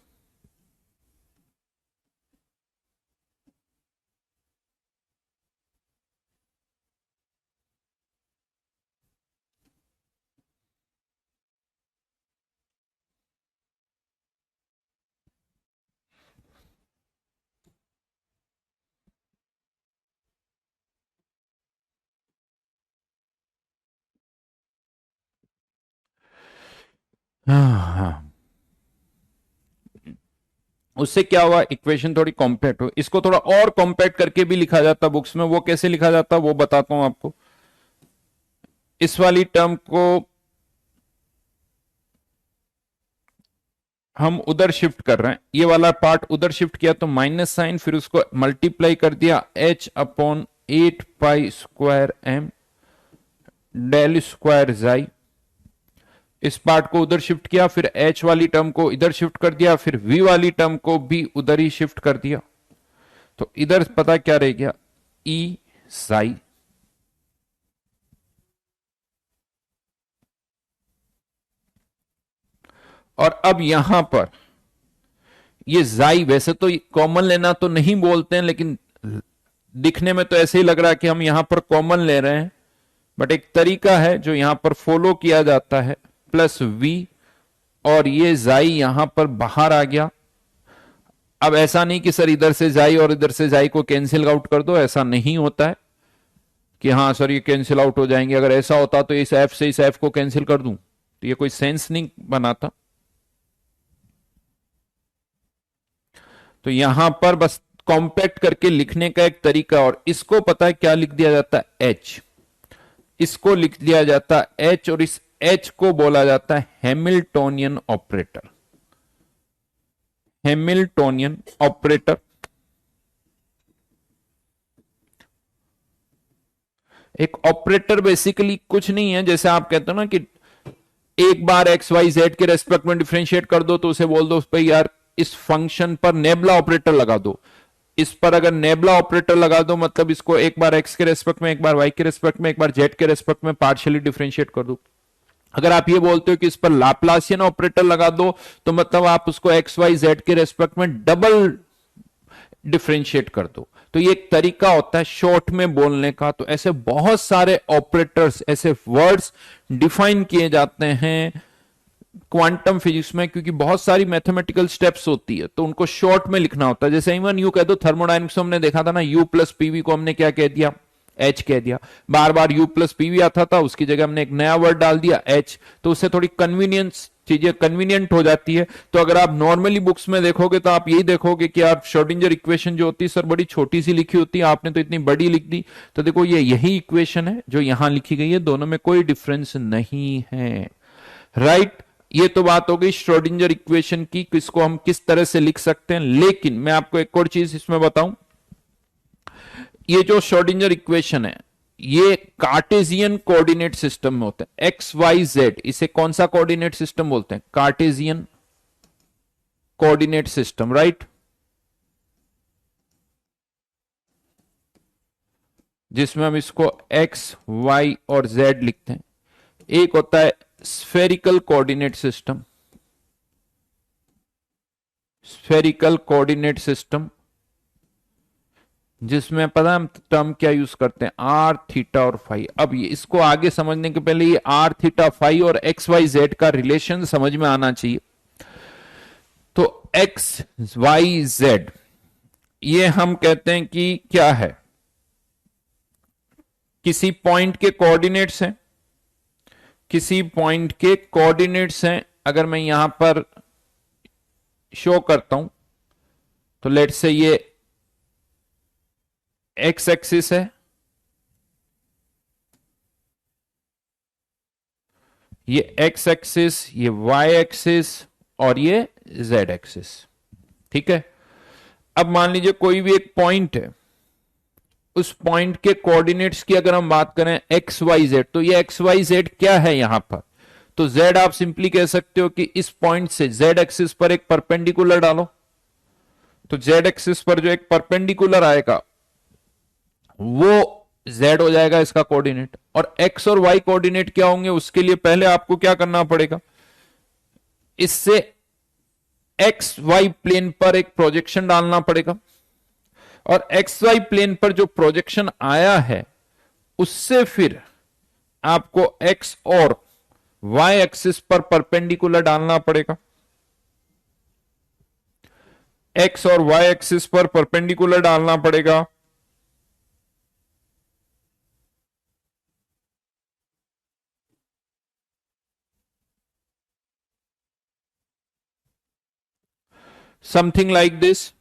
हाँ हाँ, उससे क्या हुआ, इक्वेशन थोड़ी कॉम्पैक्ट हो, इसको थोड़ा और कॉम्पैक्ट करके भी लिखा जाता बुक्स में, वो कैसे लिखा जाता वो बताता हूं आपको। इस वाली टर्म को हम उधर शिफ्ट कर रहे हैं, ये वाला पार्ट उधर शिफ्ट किया तो माइनस साइन, फिर उसको मल्टीप्लाई कर दिया h upon 8 pi square m del square psi. इस पार्ट को उधर शिफ्ट किया, फिर h वाली टर्म को इधर शिफ्ट कर दिया, फिर v वाली टर्म को भी उधर ही शिफ्ट कर दिया, तो इधर पता क्या रह गया, e साई। और अब यहां पर ये जाई, वैसे तो कॉमन लेना तो नहीं बोलते हैं, लेकिन दिखने में तो ऐसे ही लग रहा है कि हम यहां पर कॉमन ले रहे हैं, बट एक तरीका है जो यहां पर फॉलो किया जाता है, प्लस v, और ये जाई यहां पर बाहर आ गया। अब ऐसा नहीं कि सर इधर से जाई और इधर से जाई को कैंसिल आउट कर दो, ऐसा नहीं होता है कि हाँ सर ये कैंसिल आउट हो जाएंगे, अगर ऐसा होता तो इस एफ से इस एफ को कैंसिल कर दूं, तो ये कोई सेंस नहीं बनाता। तो यहां पर बस कॉम्पैक्ट करके लिखने का एक तरीका, और इसको पता है क्या लिख दिया जाता है, एच, इसको लिख दिया जाता है एच, और इस एच को बोला जाता है हैमिल्टोनियन ऑपरेटर। हैमिल्टोनियन ऑपरेटर एक ऑपरेटर बेसिकली कुछ नहीं है, जैसे आप कहते हो ना कि एक बार एक्स वाई जेड के रेस्पेक्ट में डिफरेंशिएट कर दो, तो उसे बोल दो भाई यार इस फंक्शन पर नेबला ऑपरेटर लगा दो, इस पर अगर नेबला ऑपरेटर लगा दो मतलब इसको एक बार एक्स के रेस्पेक्ट में, एक बार वाई के रेस्पेक्ट में, एक बार जेड के रेस्पेक्ट में पार्शियली डिफरेंशिएट कर दो। अगर आप ये बोलते हो कि इस पर लाप्लासियन ऑपरेटर लगा दो, तो मतलब आप उसको एक्स वाई जेड के रेस्पेक्ट में डबल डिफरेंशिएट कर दो। तो ये एक तरीका होता है शॉर्ट में बोलने का। तो ऐसे बहुत सारे ऑपरेटर्स, ऐसे वर्ड्स डिफाइन किए जाते हैं क्वांटम फिजिक्स में, क्योंकि बहुत सारी मैथमेटिकल स्टेप्स होती है तो उनको शॉर्ट में लिखना होता है। जैसे इवन यू कह दो, थर्मोडाइनमिक्स में हमने देखा था ना, यू प्लस पीवी को हमने क्या कह दिया, एच कह दिया। बार बार यू प्लस पीवी आता था, उसकी जगह हमने एक नया वर्ड डाल दिया एच, तो उससे थोड़ी कन्वीनियंस, चीजें कन्वीनियंट हो जाती है। तो अगर आप नॉर्मली बुक्स में देखोगे तो आप यही देखोगे कि आप श्रोडिंजर इक्वेशन जो होती है सर बड़ी छोटी सी लिखी होती है, आपने तो इतनी बड़ी लिख दी। तो देखो ये यही इक्वेशन है जो यहां लिखी गई है, दोनों में कोई डिफरेंस नहीं है, राइट। ये तो बात हो गई श्रोडिंजर इक्वेशन की, किसको हम किस तरह से लिख सकते हैं। लेकिन मैं आपको एक और चीज इसमें बताऊं, ये जो श्रोडिंजर इक्वेशन है ये कार्टेजियन कोऑर्डिनेट सिस्टम में होता है, एक्स वाई जेड, इसे कौन सा कोऑर्डिनेट सिस्टम बोलते हैं, कार्टेजियन कोऑर्डिनेट सिस्टम, राइट। जिसमें हम इसको एक्स वाई और जेड लिखते हैं। एक होता है spherical coordinate system, spherical coordinate system जिसमें पता है हम टर्म क्या यूज करते हैं, आर थीटा और फाई। अब ये इसको आगे समझने के पहले ये आर थीटा फाई और एक्स वाई जेड का रिलेशन समझ में आना चाहिए। तो एक्स वाई जेड ये हम कहते हैं कि क्या है, किसी पॉइंट के कोऑर्डिनेट्स हैं, किसी पॉइंट के कोऑर्डिनेट्स हैं। अगर मैं यहां पर शो करता हूं तो लेट्स से ये एक्स एक्सिस है, ये एक्स एक्सिस, ये वाई एक्सिस और ये जेड एक्सिस। ठीक है, अब मान लीजिए कोई भी एक पॉइंट है, उस पॉइंट के कोऑर्डिनेट्स की अगर हम बात करें एक्स वाई जेड, तो ये एक्स वाई जेड क्या है यहां पर, तो जेड आप सिंपली कह सकते हो कि इस पॉइंट से जेड एक्सिस पर एक परपेंडिकुलर डालो, तो जेड एक्सिस पर जो एक परपेंडिकुलर आएगा वो जेड हो जाएगा इसका कोऑर्डिनेट। और एक्स और वाई कोऑर्डिनेट क्या होंगे, उसके लिए पहले आपको क्या करना पड़ेगा, इससे एक्स वाई प्लेन पर एक प्रोजेक्शन डालना पड़ेगा, और एक्स वाई प्लेन पर जो प्रोजेक्शन आया है उससे फिर आपको एक्स और वाई एक्सिस पर परपेंडिकुलर डालना पड़ेगा, एक्स और वाई एक्सिस पर परपेंडिकुलर डालना पड़ेगा। Something like this.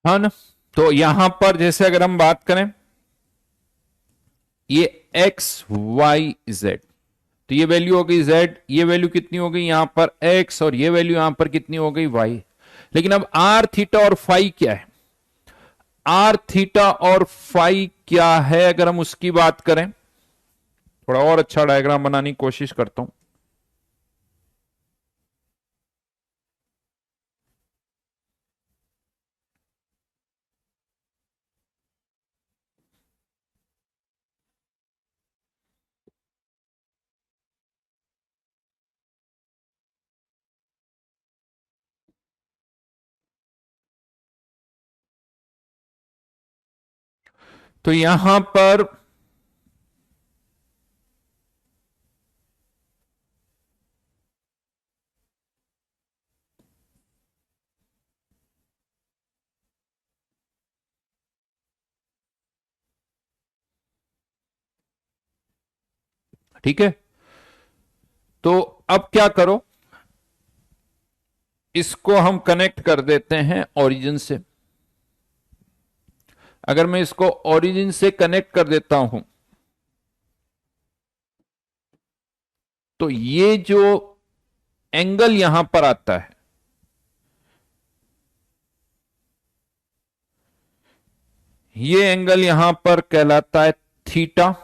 हाँ ना, तो यहां पर जैसे अगर हम बात करें ये एक्स वाई जेड, तो ये वैल्यू हो गई जेड, ये वैल्यू कितनी हो गई यहां पर एक्स, और ये वैल्यू यहां पर कितनी हो गई वाई। लेकिन अब आर थीटा और फाई क्या है, आर थीटा और फाई क्या है अगर हम उसकी बात करें, थोड़ा और अच्छा डायग्राम बनाने की कोशिश करता हूं। तो यहां पर ठीक है, तो अब क्या करो, इसको हम कनेक्ट कर देते हैं ओरिजिन से। अगर मैं इसको ओरिजिन से कनेक्ट कर देता हूं तो ये जो एंगल यहां पर आता है, ये एंगल यहां पर कहलाता है थीटा,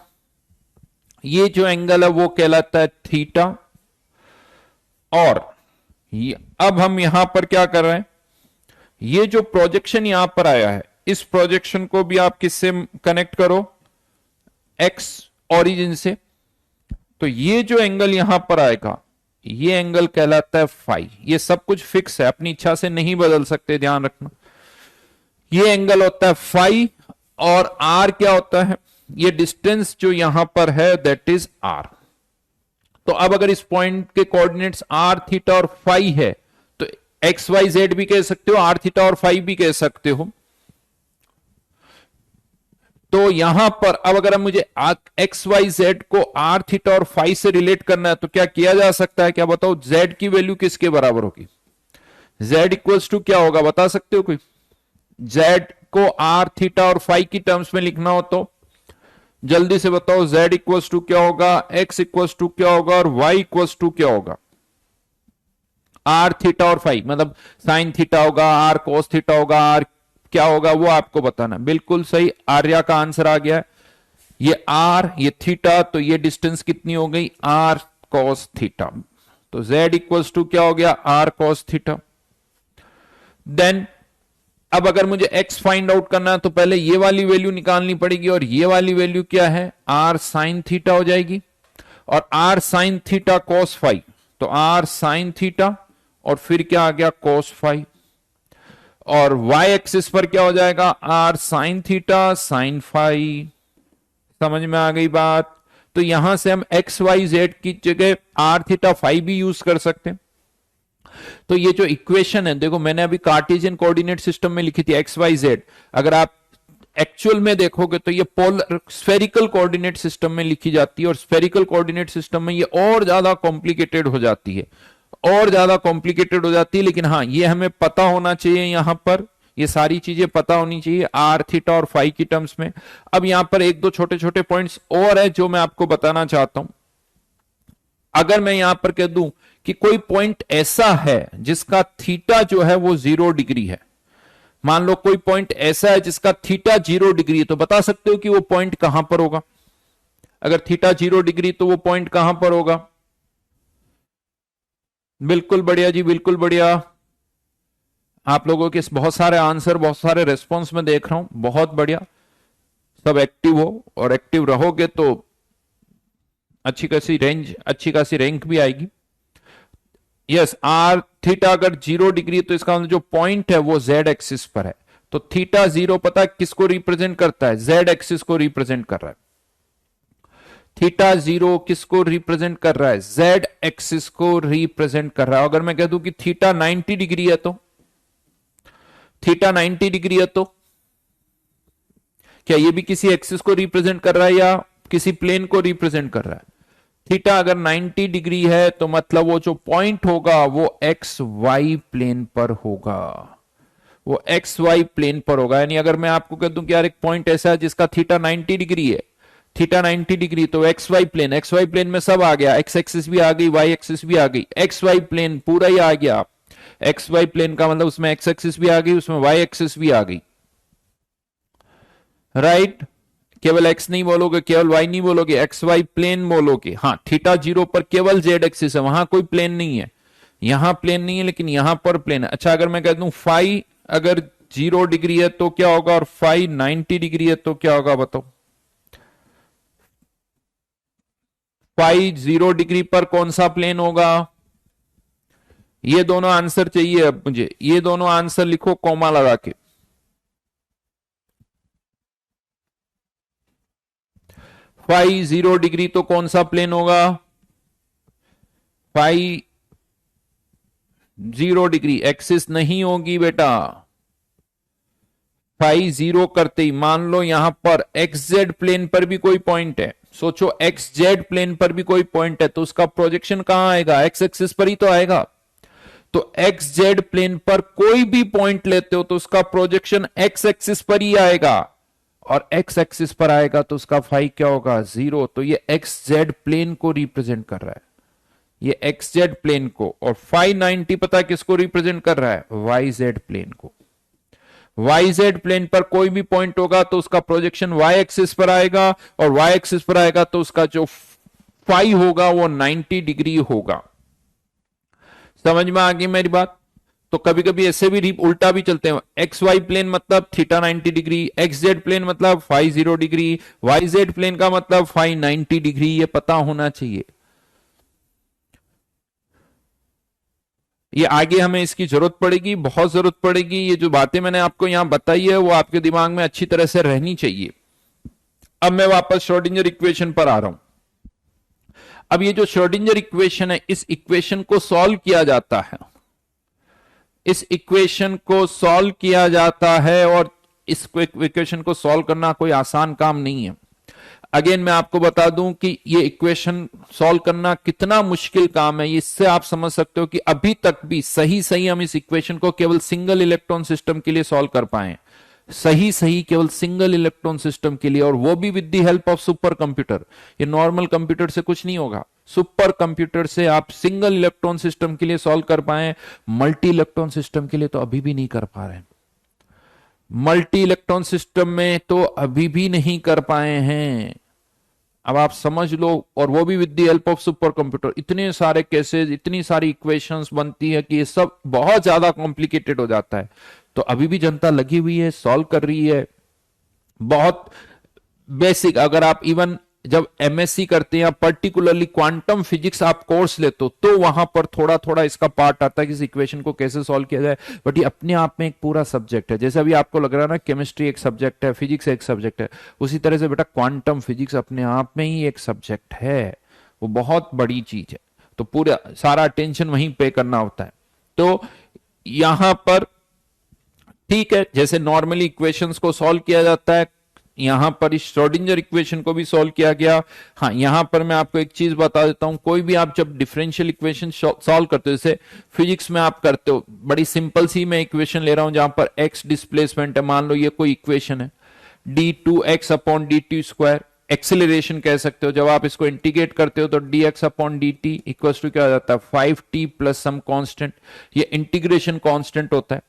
ये जो एंगल है वो कहलाता है थीटा। और अब हम यहां पर क्या कर रहे हैं, ये जो प्रोजेक्शन यहां पर आया है इस प्रोजेक्शन को भी आप किससे कनेक्ट करो, एक्स ओरिजिन से। तो ये जो एंगल यहां पर आएगा ये एंगल कहलाता है फाई। ये सब कुछ फिक्स है, अपनी इच्छा से नहीं बदल सकते, ध्यान रखना। ये एंगल होता है फाई, और आर क्या होता है, ये डिस्टेंस जो यहां पर है दैट इज आर। तो अब अगर इस पॉइंट के कोऑर्डिनेट्स आर थीटा और फाई है तो एक्स वाई जेड भी कह सकते हो, आर थीटा और फाई भी कह सकते हो। तो यहां पर अब अगर मुझे एक्स वाई जेड को आर थीटा और फाई से रिलेट करना है तो क्या किया जा सकता है, क्या बताओ, जेड की वैल्यू किसके बराबर होगी, जेड इक्वल्स टू क्या होगा बता सकते हो कोई, जेड को आर थीटा और फाई की टर्म्स में लिखना हो तो जल्दी से बताओ, z इक्वल्स टू क्या होगा, x इक्वल्स टू क्या होगा, और y इक्वल्स टू क्या होगा, आर थीटा और फाई, मतलब साइन थीटा होगा, आर कोस थीटा होगा, आर क्या होगा वो आपको बताना। बिल्कुल सही, आर्या का आंसर आ गया है। ये आर ये थीटा, तो ये डिस्टेंस कितनी हो गई, आर कॉस थीटा। तो z इक्वल्स टू क्या हो गया, r कॉस थीटा। देन अब अगर मुझे x फाइंड आउट करना है तो पहले ये वाली वैल्यू निकालनी पड़ेगी, और ये वाली वैल्यू क्या है, r साइन थीटा हो जाएगी, और r sine theta cos phi, तो r साइन थीटा और फिर क्या आ गया कॉस फाई, और y एक्सिस पर क्या हो जाएगा, r sine theta sine phi. समझ में आ गई बात। तो यहां से हम एक्स वाई जेड की जगह आर थीटा फाई भी यूज कर सकते हैं। तो ये जो इक्वेशन है, देखो मैंने अभी कार्टेशियन कोऑर्डिनेट सिस्टम में लिखी थी एक्स वाई जेड, अगर आप एक्चुअल में देखोगे तो ये पोलर स्फेरिकल कोऑर्डिनेट सिस्टम में लिखी जाती है, और स्फेरिकल कोऑर्डिनेट सिस्टम में ये और ज्यादा कॉम्प्लिकेटेड हो जाती है, और ज्यादा कॉम्प्लिकेटेड हो जाती है। लेकिन हाँ, ये हमें पता होना चाहिए, यहां पर ये सारी चीजें पता होनी चाहिए आर थीटा और फाई की टर्म्स में। अब यहां पर एक दो छोटे छोटे पॉइंट्स और है जो मैं आपको बताना चाहता हूं। अगर मैं यहां पर कह दूं कि कोई पॉइंट ऐसा है जिसका थीटा जो है वो 0 डिग्री है, मान लो कोई पॉइंट ऐसा है जिसका थीटा 0 डिग्री है, तो बता सकते हो कि वो पॉइंट कहां पर होगा। अगर थीटा 0 डिग्री तो वो पॉइंट कहां पर होगा। बिल्कुल बढ़िया जी, बिल्कुल बढ़िया। आप लोगों के बहुत सारे आंसर, बहुत सारे रेस्पॉन्स में देख रहा हूं, बहुत बढ़िया। सब एक्टिव हो, और एक्टिव रहोगे तो अच्छी खासी रेंज, अच्छी खासी रैंक भी आएगी। यस, आर थीटा अगर 0 डिग्री तो इसका मतलब जो पॉइंट है वो जेड एक्सिस पर है। तो थीटा 0 पता किसको रिप्रेजेंट करता है, जेड एक्सिस को रिप्रेजेंट कर रहा है। थीटा 0 किसको रिप्रेजेंट कर रहा है, जेड एक्सिस को रिप्रेजेंट कर रहा है। अगर मैं कह दूं कि थीटा 90 डिग्री है, तो थीटा 90 डिग्री है, तो क्या ये भी किसी एक्सिस को रिप्रेजेंट कर रहा है या किसी प्लेन को रिप्रेजेंट कर रहा है। थीटा अगर 90 डिग्री है तो मतलब वो जो पॉइंट होगा वो एक्स वाई प्लेन पर होगा, वो एक्स वाई प्लेन पर होगा। यानी अगर मैं आपको कह दूं कि यार एक पॉइंट ऐसा है जिसका थीटा 90 डिग्री है, थीटा 90 डिग्री, तो x y plane, x y plane में सब आ गया, एक्स एक्सिस भी आ गई, वाई एक्सिस भी आ गई, एक्स वाई प्लेन पूरा ही आ गया। एक्स वाई प्लेन का मतलब उसमें एक्स एक्सिस भी आ गई, उसमें वाई एक्सिस भी आ गई, राइट। केवल एक्स नहीं बोलोगे, केवल वाई नहीं बोलोगे, एक्स वाई प्लेन बोलोगे। हाँ, थीटा 0 पर केवल जेड एक्सिस है, वहां कोई प्लेन नहीं है, यहां प्लेन नहीं है, लेकिन यहां पर प्लेन है। अच्छा, अगर मैं कह दूं फाई अगर 0 डिग्री है तो क्या होगा, और फाई 90 डिग्री है तो क्या होगा, बताओ। फाई 0 डिग्री पर कौन सा प्लेन होगा, ये दोनों आंसर चाहिए। अब मुझे ये दोनों आंसर लिखो कॉमा लगा के। फाई 0 डिग्री तो कौन सा प्लेन होगा, फाई 0 डिग्री एक्सिस नहीं होगी बेटा। फाई 0 करते ही मान लो यहां पर एक्स जेड प्लेन पर भी कोई पॉइंट है, सोचो एक्स जेड प्लेन पर भी कोई पॉइंट है, तो उसका प्रोजेक्शन कहां आएगा, एक्स एक्सिस पर ही तो आएगा। तो एक्स जेड प्लेन पर कोई भी पॉइंट लेते हो तो उसका प्रोजेक्शन एक्स एक्सिस पर ही आएगा, और एक्स एक्सिस पर आएगा तो उसका फाई क्या होगा, 0। तो ये एक्स जेड प्लेन को रिप्रेजेंट कर रहा है, ये एक्स जेड प्लेन को। और फाई 90 पता किसको रिप्रेजेंट कर रहा है, वाई जेड प्लेन को। वाई जेड प्लेन पर कोई भी पॉइंट होगा तो उसका प्रोजेक्शन वाई एक्सिस पर आएगा, और वाई एक्सिस पर आएगा तो उसका जो फाई होगा वो 90 डिग्री होगा। समझ में आ गई मेरी बात। तो कभी कभी ऐसे भी उल्टा भी चलते हैं, एक्स वाई प्लेन मतलब theta 90 degree, x z plane मतलब phi 0 degree, y z plane का मतलब फाई 90 डिग्री, ये पता होना चाहिए। ये आगे हमें इसकी जरूरत पड़ेगी, बहुत जरूरत पड़ेगी। ये जो बातें मैंने आपको यहां बताई है वो आपके दिमाग में अच्छी तरह से रहनी चाहिए। अब मैं वापस श्रोडिंगर इक्वेशन पर आ रहा हूं। अब ये जो श्रोडिंगर इक्वेशन है, इस इक्वेशन को सॉल्व किया जाता है, इस इक्वेशन को सॉल्व किया जाता है, और इस इक्वेशन को सॉल्व करना कोई आसान काम नहीं है। अगेन मैं आपको बता दूं कि ये इक्वेशन सॉल्व करना कितना मुश्किल काम है, इससे आप समझ सकते हो कि अभी तक भी सही सही हम इस इक्वेशन को केवल सिंगल इलेक्ट्रॉन सिस्टम के लिए सॉल्व कर पाए, सही सही केवल सिंगल इलेक्ट्रॉन सिस्टम के लिए, और वो भी with the help of super computer. ये नॉर्मल कंप्यूटर से कुछ नहीं होगा, सुपर कंप्यूटर से आप सिंगल इलेक्ट्रॉन सिस्टम के लिए सॉल्व कर पाए, मल्टी इलेक्ट्रॉन सिस्टम के लिए तो अभी भी नहीं कर पा रहे हैं। मल्टी इलेक्ट्रॉन सिस्टम में तो अभी भी नहीं कर पाए हैं। अब आप समझ लो, और वो भी with the help of super computer. इतने सारे केसेस, इतनी सारी इक्वेशंस बनती है कि ये सब बहुत ज्यादा कॉम्प्लिकेटेड हो जाता है। तो अभी भी जनता लगी हुई है, सॉल्व कर रही है। बहुत बेसिक, अगर आप इवन जब एमएससी करते हैं या पर्टिकुलरली क्वांटम फिजिक्स आप कोर्स लेते हो, तो वहां पर थोड़ा थोड़ा इसका पार्ट आता है कि इस इक्वेशन को कैसे सॉल्व किया जाए। बट ये अपने आप में एक पूरा सब्जेक्ट है। जैसे अभी आपको लग रहा है ना केमिस्ट्री एक सब्जेक्ट है, फिजिक्स एक सब्जेक्ट है, उसी तरह से बेटा क्वांटम फिजिक्स अपने आप में ही एक सब्जेक्ट है। वो बहुत बड़ी चीज है, तो पूरा सारा अटेंशन वहीं पे करना होता है। तो यहां पर ठीक है, जैसे नॉर्मली इक्वेशंस को सॉल्व किया जाता है, यहां पर इस श्रोडिंगर इक्वेशन को भी सॉल्व किया गया। हाँ, यहां पर मैं आपको एक चीज बता देता हूं, कोई भी आप जब डिफरेंशियल इक्वेशन सॉल्व करते हो, जैसे फिजिक्स में आप करते हो, बड़ी सिंपल सी मैं इक्वेशन ले रहा हूं जहां पर एक्स डिस्प्लेसमेंट है, मान लो ये कोई इक्वेशन है, d2x upon dt square, acceleration कह सकते हो। जब आप इसको इंटीग्रेट करते हो तो dx upon dt equal to क्या हो जाता है, 5t प्लस सम कांस्टेंट। ये इंटीग्रेशन कांस्टेंट होता है।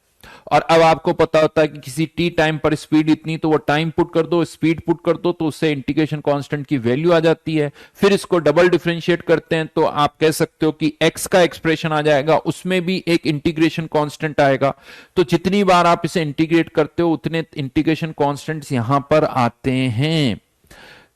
और अब आपको पता होता है कि किसी टी टाइम पर स्पीड इतनी, तो वो टाइम पुट कर दो, स्पीड पुट कर दो, तो उससे इंटीग्रेशन कांस्टेंट की वैल्यू आ जाती है। फिर इसको डबल डिफरेंशिएट करते हैं तो आप कह सकते हो कि x का एक्सप्रेशन आ जाएगा, उसमें भी एक इंटीग्रेशन कांस्टेंट आएगा। तो जितनी बार आप इसे इंटीग्रेट करते हो उतने इंटीग्रेशन कांस्टेंट्स यहां पर आते हैं,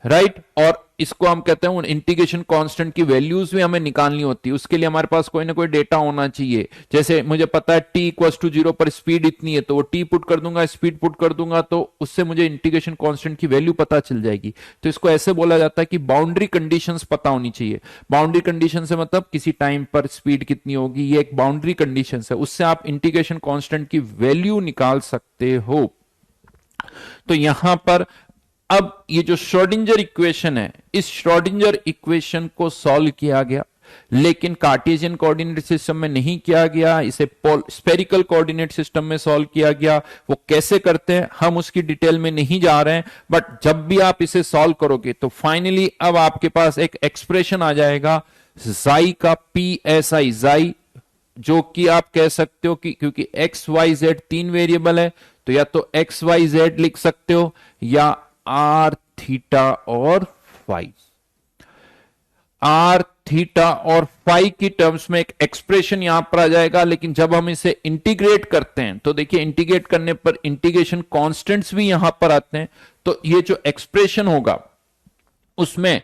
राइट। और इसको हम कहते हैं इंटीग्रेशन कांस्टेंट की वैल्यूज भी हमें निकालनी होती है। उसके लिए हमारे पास कोई ना कोई डेटा होना चाहिए। जैसे मुझे पता है t इक्वल टू 0 पर स्पीड इतनी है, तो वो t पुट कर दूंगा, स्पीड पुट कर दूंगा, तो उससे मुझे इंटीग्रेशन कांस्टेंट की वैल्यू पता चल जाएगी। तो इसको ऐसे बोला जाता है कि बाउंड्री कंडीशंस पता होनी चाहिए। बाउंड्री कंडीशन से मतलब किसी टाइम पर स्पीड कितनी होगी, ये एक बाउंड्री कंडीशन है, उससे आप इंटीग्रेशन कांस्टेंट की वैल्यू निकाल सकते हो। तो यहां पर अब ये जो श्रोडिंगर इक्वेशन है, इस श्रोडिंगर इक्वेशन को सॉल्व किया गया, लेकिन कार्टेशियन कोऑर्डिनेट सिस्टम में नहीं किया गया, इसे स्फेरिकल कोऑर्डिनेट सिस्टम में सॉल्व किया गया। वो कैसे करते हैं हम उसकी डिटेल में नहीं जा रहे हैं, बट जब भी आप इसे सॉल्व करोगे तो फाइनली अब आपके पास एक एक्सप्रेशन आ जाएगा जाई का, PSI जाई, जो कि आप कह सकते हो कि क्योंकि एक्स वाई जेड 3 वेरिएबल है, तो या तो एक्स वाई जेड लिख सकते हो या आर थीटा और फाई। आर थीटा और फाई की टर्म्स में एक एक्सप्रेशन यहां पर आ जाएगा। लेकिन जब हम इसे इंटीग्रेट करते हैं तो देखिए इंटीग्रेट करने पर इंटीग्रेशन कांस्टेंट्स भी यहां पर आते हैं। तो ये जो एक्सप्रेशन होगा उसमें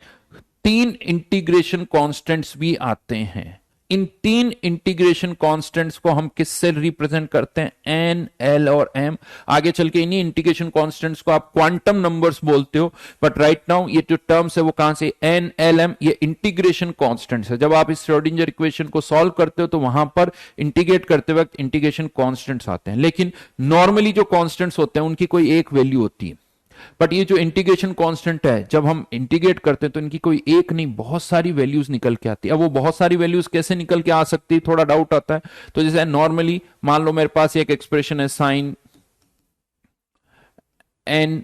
3 इंटीग्रेशन कांस्टेंट्स भी आते हैं। इन 3 इंटीग्रेशन कांस्टेंट्स को हम किससे रिप्रेजेंट करते हैं, एन, एल और एम। आगे चल के इन्हीं इंटीग्रेशन कांस्टेंट्स को आप क्वांटम नंबर्स बोलते हो, बट राइट नाउ ये जो टर्म्स है वो कहां से, एन, एल, एम, ये इंटीग्रेशन कांस्टेंट्स है। जब आप इस श्रोडिंगर इक्वेशन को सॉल्व करते हो तो वहां पर इंटीग्रेट करते वक्त इंटीग्रेशन कांस्टेंट्स आते हैं। लेकिन नॉर्मली जो कांस्टेंट्स होते हैं उनकी कोई एक वैल्यू होती है, बट ये जो इंटीग्रेशन कांस्टेंट है जब हम इंटीग्रेट करते हैं तो इनकी कोई एक नहीं, बहुत सारी वैल्यूज निकल के आती है। अब वो बहुत सारी वैल्यूज कैसे निकल के आ सकती है, थोड़ा डाउट आता है। तो जैसे नॉर्मली मान लो मेरे पास एक एक्सप्रेशन है sine n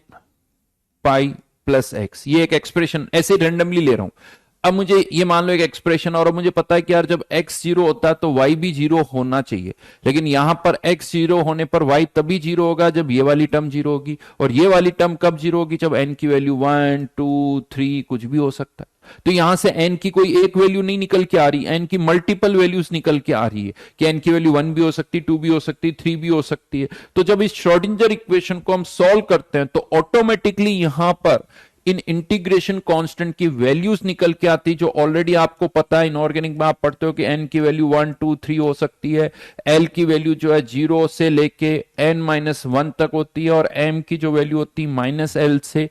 pi plus x, ये एक एक्सप्रेशन ऐसे रेंडमली ले रहा हूं। अब मुझे ये मान लो एक एक्सप्रेशन, और मुझे पता है कि यार जब x 0 होता है तो y भी 0 होना चाहिए। लेकिन यहां पर x 0 होने पर y तभी 0 होगा जब ये वाली टर्म 0 होगी, और ये वाली टर्म कब 0 होगी, जब n की वैल्यू 1 2 3 कुछ भी हो सकता है। तो यहां से n की कोई एक वैल्यू नहीं निकल के आ रही, n की मल्टीपल वैल्यूज निकल के आ रही है कि n की वैल्यू 1 भी हो सकती, 2 भी हो सकती, 3 भी हो सकती है। तो जब इस श्रोडिंगर इक्वेशन को हम सॉल्व करते हैं तो ऑटोमेटिकली यहां पर इन इंटीग्रेशन कांस्टेंट की वैल्यूज निकल के आती, जो ऑलरेडी आपको पता है। इनऑर्गेनिक में आप पढ़ते हो कि n की वैल्यू 1 2 3 हो सकती है, l की वैल्यू जो है 0 से लेके n-1 तक होती है, और m की जो वैल्यू होती है -l से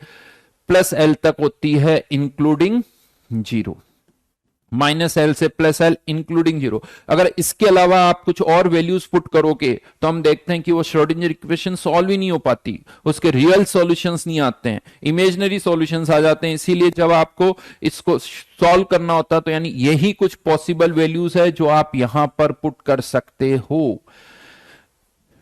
+l तक होती है इंक्लूडिंग 0, -l से +l इंक्लूडिंग 0। अगर इसके अलावा आप कुछ और वैल्यूज पुट करोगे तो हम देखते हैं कि वो श्रोडिंगर इक्वेशन सॉल्व ही नहीं हो पाती, उसके रियल सॉल्यूशंस नहीं आते हैं, इमेजिनरी सॉल्यूशंस आ जाते हैं। इसीलिए जब आपको इसको सॉल्व करना होता है तो यानी यही कुछ पॉसिबल वैल्यूज है जो आप यहां पर पुट कर सकते हो,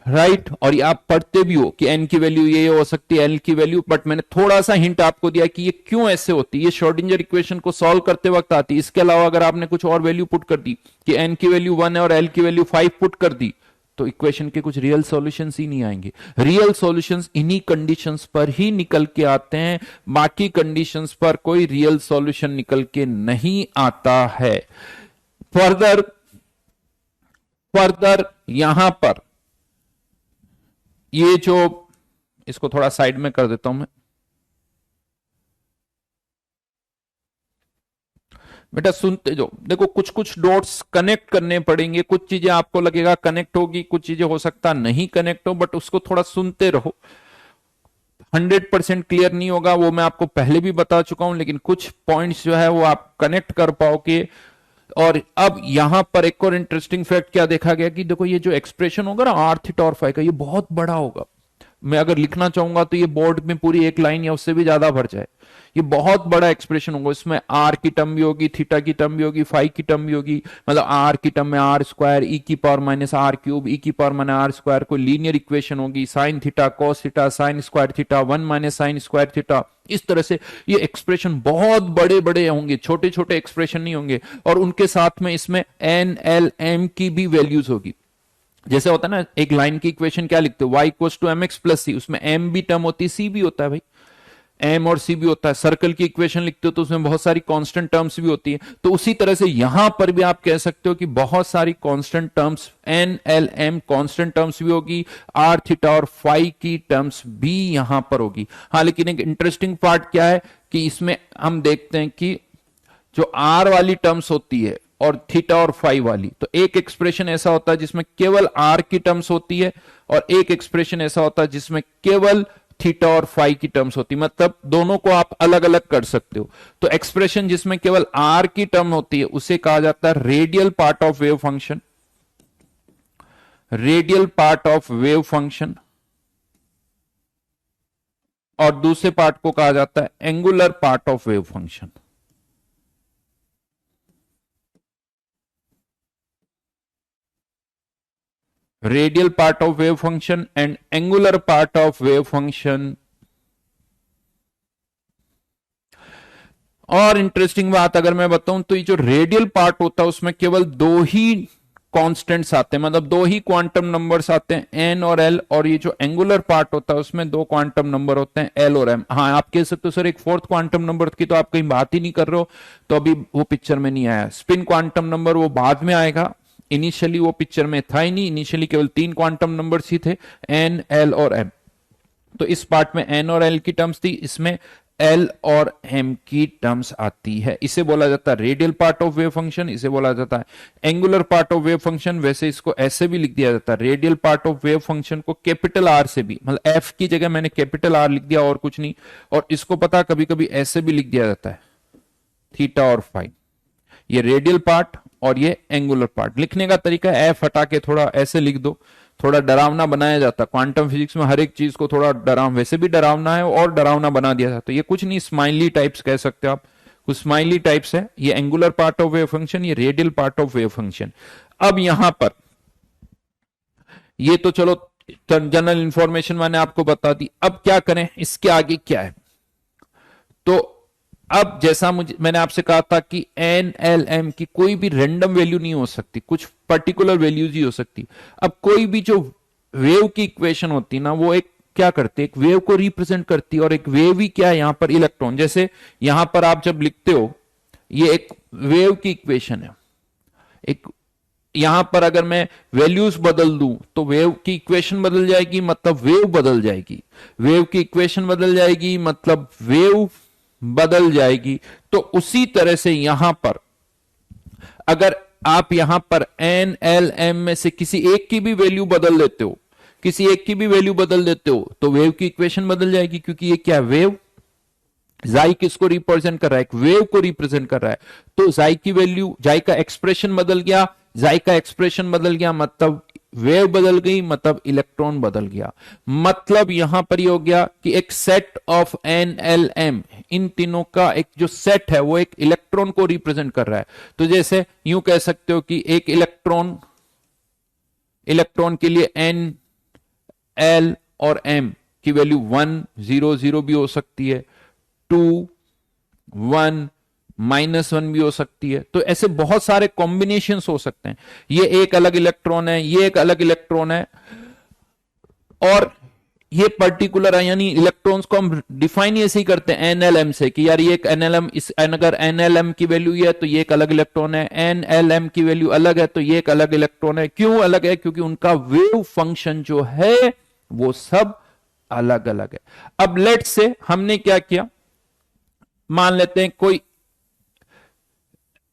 राइट। और ये आप पढ़ते भी हो कि n की वैल्यू ये हो सकती है, l की वैल्यू, बट मैंने थोड़ा सा हिंट आपको दिया कि ये क्यों ऐसे होती है, ये श्रोडिंगर इक्वेशन को सॉल्व करते वक्त आती है। इसके अलावा अगर आपने कुछ और वैल्यू पुट कर दी कि n की वैल्यू 1 है और l की वैल्यू 5 पुट कर दी, तो इक्वेशन के कुछ रियल सॉल्यूशंस ही नहीं आएंगे। रियल सॉल्यूशंस इन्हीं कंडीशंस पर ही निकल के आते हैं, बाकी कंडीशंस पर कोई रियल सॉल्यूशन निकल के नहीं आता है। फर्दर यहां पर ये जो, इसको थोड़ा साइड में कर देता हूं मैं। बेटा सुनते जो, देखो कुछ कुछ डॉट्स कनेक्ट करने पड़ेंगे, कुछ चीजें आपको लगेगा कनेक्ट होगी, कुछ चीजें हो सकता नहीं कनेक्ट हो, बट उसको थोड़ा सुनते रहो। 100% क्लियर नहीं होगा, वो मैं आपको पहले भी बता चुका हूं, लेकिन कुछ पॉइंट्स जो है वो आप कनेक्ट कर पाओगे। और अब यहां पर एक और इंटरेस्टिंग फैक्ट क्या देखा गया कि देखो ये जो एक्सप्रेशन होगा ना आर थीटा और फाई का, ये बहुत बड़ा होगा। मैं अगर लिखना चाहूंगा तो ये बोर्ड में पूरी एक लाइन या उससे भी ज्यादा भर जाए। ये बहुत बड़ा एक्सप्रेशन होगा, इसमें आर की टर्म भी होगी, थीटा की टर्म भी होगी, फाई की टर्म भी होगी। मतलब आर की टर्म में आर स्क्वायर ई की पावर माइनस आर क्यूब ई की पावर माइनस आर स्क्वायर, कोई लीनियर इक्वेशन होगी, sign theta cos theta sine square theta 1 minus sine square theta. इस तरह से ये एक्सप्रेशन बहुत बड़े बड़े होंगे, छोटे छोटे एक्सप्रेशन नहीं होंगे। और उनके साथ में इसमें एन एल एम की भी वैल्यूज होगी। जैसे होता है ना, एक लाइन की इक्वेशन क्या लिखते हो, y equals to m x plus c, उसमें m भी टर्म होती है, c भी होता है भाई, m और c भी होता है। सर्कल की इक्वेशन लिखते हो तो उसमें बहुत सारी कांस्टेंट टर्म्स भी होती है। तो उसी तरह से यहां पर भी आप कह सकते हो कि बहुत सारी constant terms, n l m constant terms भी होगी, r थीटा और फाई की टर्म्स भी यहां पर होगी। हाँ, लेकिन एक इंटरेस्टिंग पार्ट क्या है कि इसमें हम देखते हैं कि जो r वाली टर्म्स होती है और थीटा और फाई वाली, तो एक एक्सप्रेशन ऐसा होता है जिसमें केवल आर की टर्म्स होती है, और एक एक्सप्रेशन ऐसा होता है जिसमें केवल थीटा और फाई की टर्म्स होती है। मतलब दोनों को आप अलग अलग कर सकते हो। तो एक्सप्रेशन जिसमें केवल आर की टर्म होती है उसे कहा जाता है radial part of wave function, radial part of wave function. और दूसरे पार्ट को कहा जाता है angular part of wave function. Radial part of wave function and angular part of wave function. और इंटरेस्टिंग बात अगर मैं बताऊं तो ये जो रेडियल पार्ट होता है उसमें केवल दो ही कांस्टेंट्स आते हैं, मतलब दो ही क्वांटम नंबर्स आते हैं, एन और एल। और ये जो एंगुलर पार्ट होता है उसमें दो क्वांटम नंबर होते हैं, एल और एम। हाँ, आप कह सकते हो सर एक फोर्थ क्वांटम नंबर की तो आप कहीं बात ही नहीं कर रहे हो, तो अभी वो पिक्चर में नहीं आया। स्पिन क्वांटम नंबर वो बाद में आएगा, इनिशियली वो पिक्चर में था ही नहीं। इनिशियली केवल तीन क्वांटम नंबर्स ही थे, एन एल और एम। तो इस पार्ट में एन और एल की टर्म्स थी, इसमें एल और एम की टर्म्स आती है। इसे बोला जाता है radial part of wave function, इसे बोला जाता है angular part of wave function. वैसे इसको ऐसे भी लिख दिया जाता है, radial part of wave function को कैपिटल आर से भी, मतलब एफ की जगह मैंने कैपिटल आर लिख दिया और कुछ नहीं। और इसको पता कभी कभी ऐसे भी लिख दिया जाता है, थीटा और फाई। ये रेडियल पार्ट और ये एंगुलर पार्ट। लिखने का तरीका एफ हटा के थोड़ा ऐसे लिख दो, थोड़ा डरावना बनाया जाता है। क्वांटम फिजिक्स में हर एक चीज को थोड़ा वैसे भी डरावना है और डरावना बना दिया जाता है। ये कुछ नहीं, स्माइली टाइप्स कह सकते हो आप, कुछ स्माइली टाइप्स है। ये angular part of wave function, ये radial part of wave function. अब यहां पर ये तो चलो जनरल इंफॉर्मेशन मैंने आपको बता दी। अब क्या करें, इसके आगे क्या है? तो अब जैसा मैंने आपसे कहा था कि एन एल एम की कोई भी रैंडम वैल्यू नहीं हो सकती, कुछ पर्टिकुलर वैल्यूज ही हो सकती। अब कोई भी जो वेव की इक्वेशन होती ना, वो एक क्या करती है, एक वेव को रिप्रेजेंट करती है। और एक वेव ही क्या है, यहां पर इलेक्ट्रॉन। जैसे यहां पर आप जब लिखते हो, ये एक वेव की इक्वेशन है। एक यहां पर अगर मैं वैल्यूज बदल दूं तो वेव की इक्वेशन बदल जाएगी, मतलब वेव बदल जाएगी। वेव की इक्वेशन बदल जाएगी मतलब वेव बदल जाएगी। तो उसी तरह से यहां पर अगर आप यहां पर एन एल एम में से किसी एक की भी वैल्यू बदल देते हो, किसी एक की भी वैल्यू बदल देते हो, तो वेव की इक्वेशन बदल जाएगी। क्योंकि ये क्या, वेव, जाई किसको रिप्रेजेंट कर रहा है, एक वेव को रिप्रेजेंट कर रहा है। तो जाई की वैल्यू, जाई का एक्सप्रेशन बदल गया, जाई का एक्सप्रेशन बदल गया मतलब वेव बदल गई, मतलब इलेक्ट्रॉन बदल गया। मतलब यहां पर ये हो गया कि एक set of n l m, इन तीनों का एक जो सेट है वो एक इलेक्ट्रॉन को रिप्रेजेंट कर रहा है। तो जैसे यूं कह सकते हो कि एक इलेक्ट्रॉन, इलेक्ट्रॉन के लिए एन एल और एम की वैल्यू 1 0 0 भी हो सकती है, 2 1 -1 भी हो सकती है। तो ऐसे बहुत सारे कॉम्बिनेशंस हो सकते हैं। ये एक अलग इलेक्ट्रॉन है, ये एक अलग इलेक्ट्रॉन है, और ये पर्टिकुलर है, यानी इलेक्ट्रॉन्स को हम डिफाइन ऐसे ही करते हैं एनएलएम से कि यार ये एक एनएलएम, इस अगर एनएलएम की वैल्यू है तो ये एक अलग इलेक्ट्रॉन है, एनएलएम की वैल्यू अलग है तो ये एक अलग इलेक्ट्रॉन है। क्यों अलग है? क्योंकि उनका वेव फंक्शन जो है वो सब अलग अलग है। अब लेट से हमने क्या किया, मान लेते हैं कोई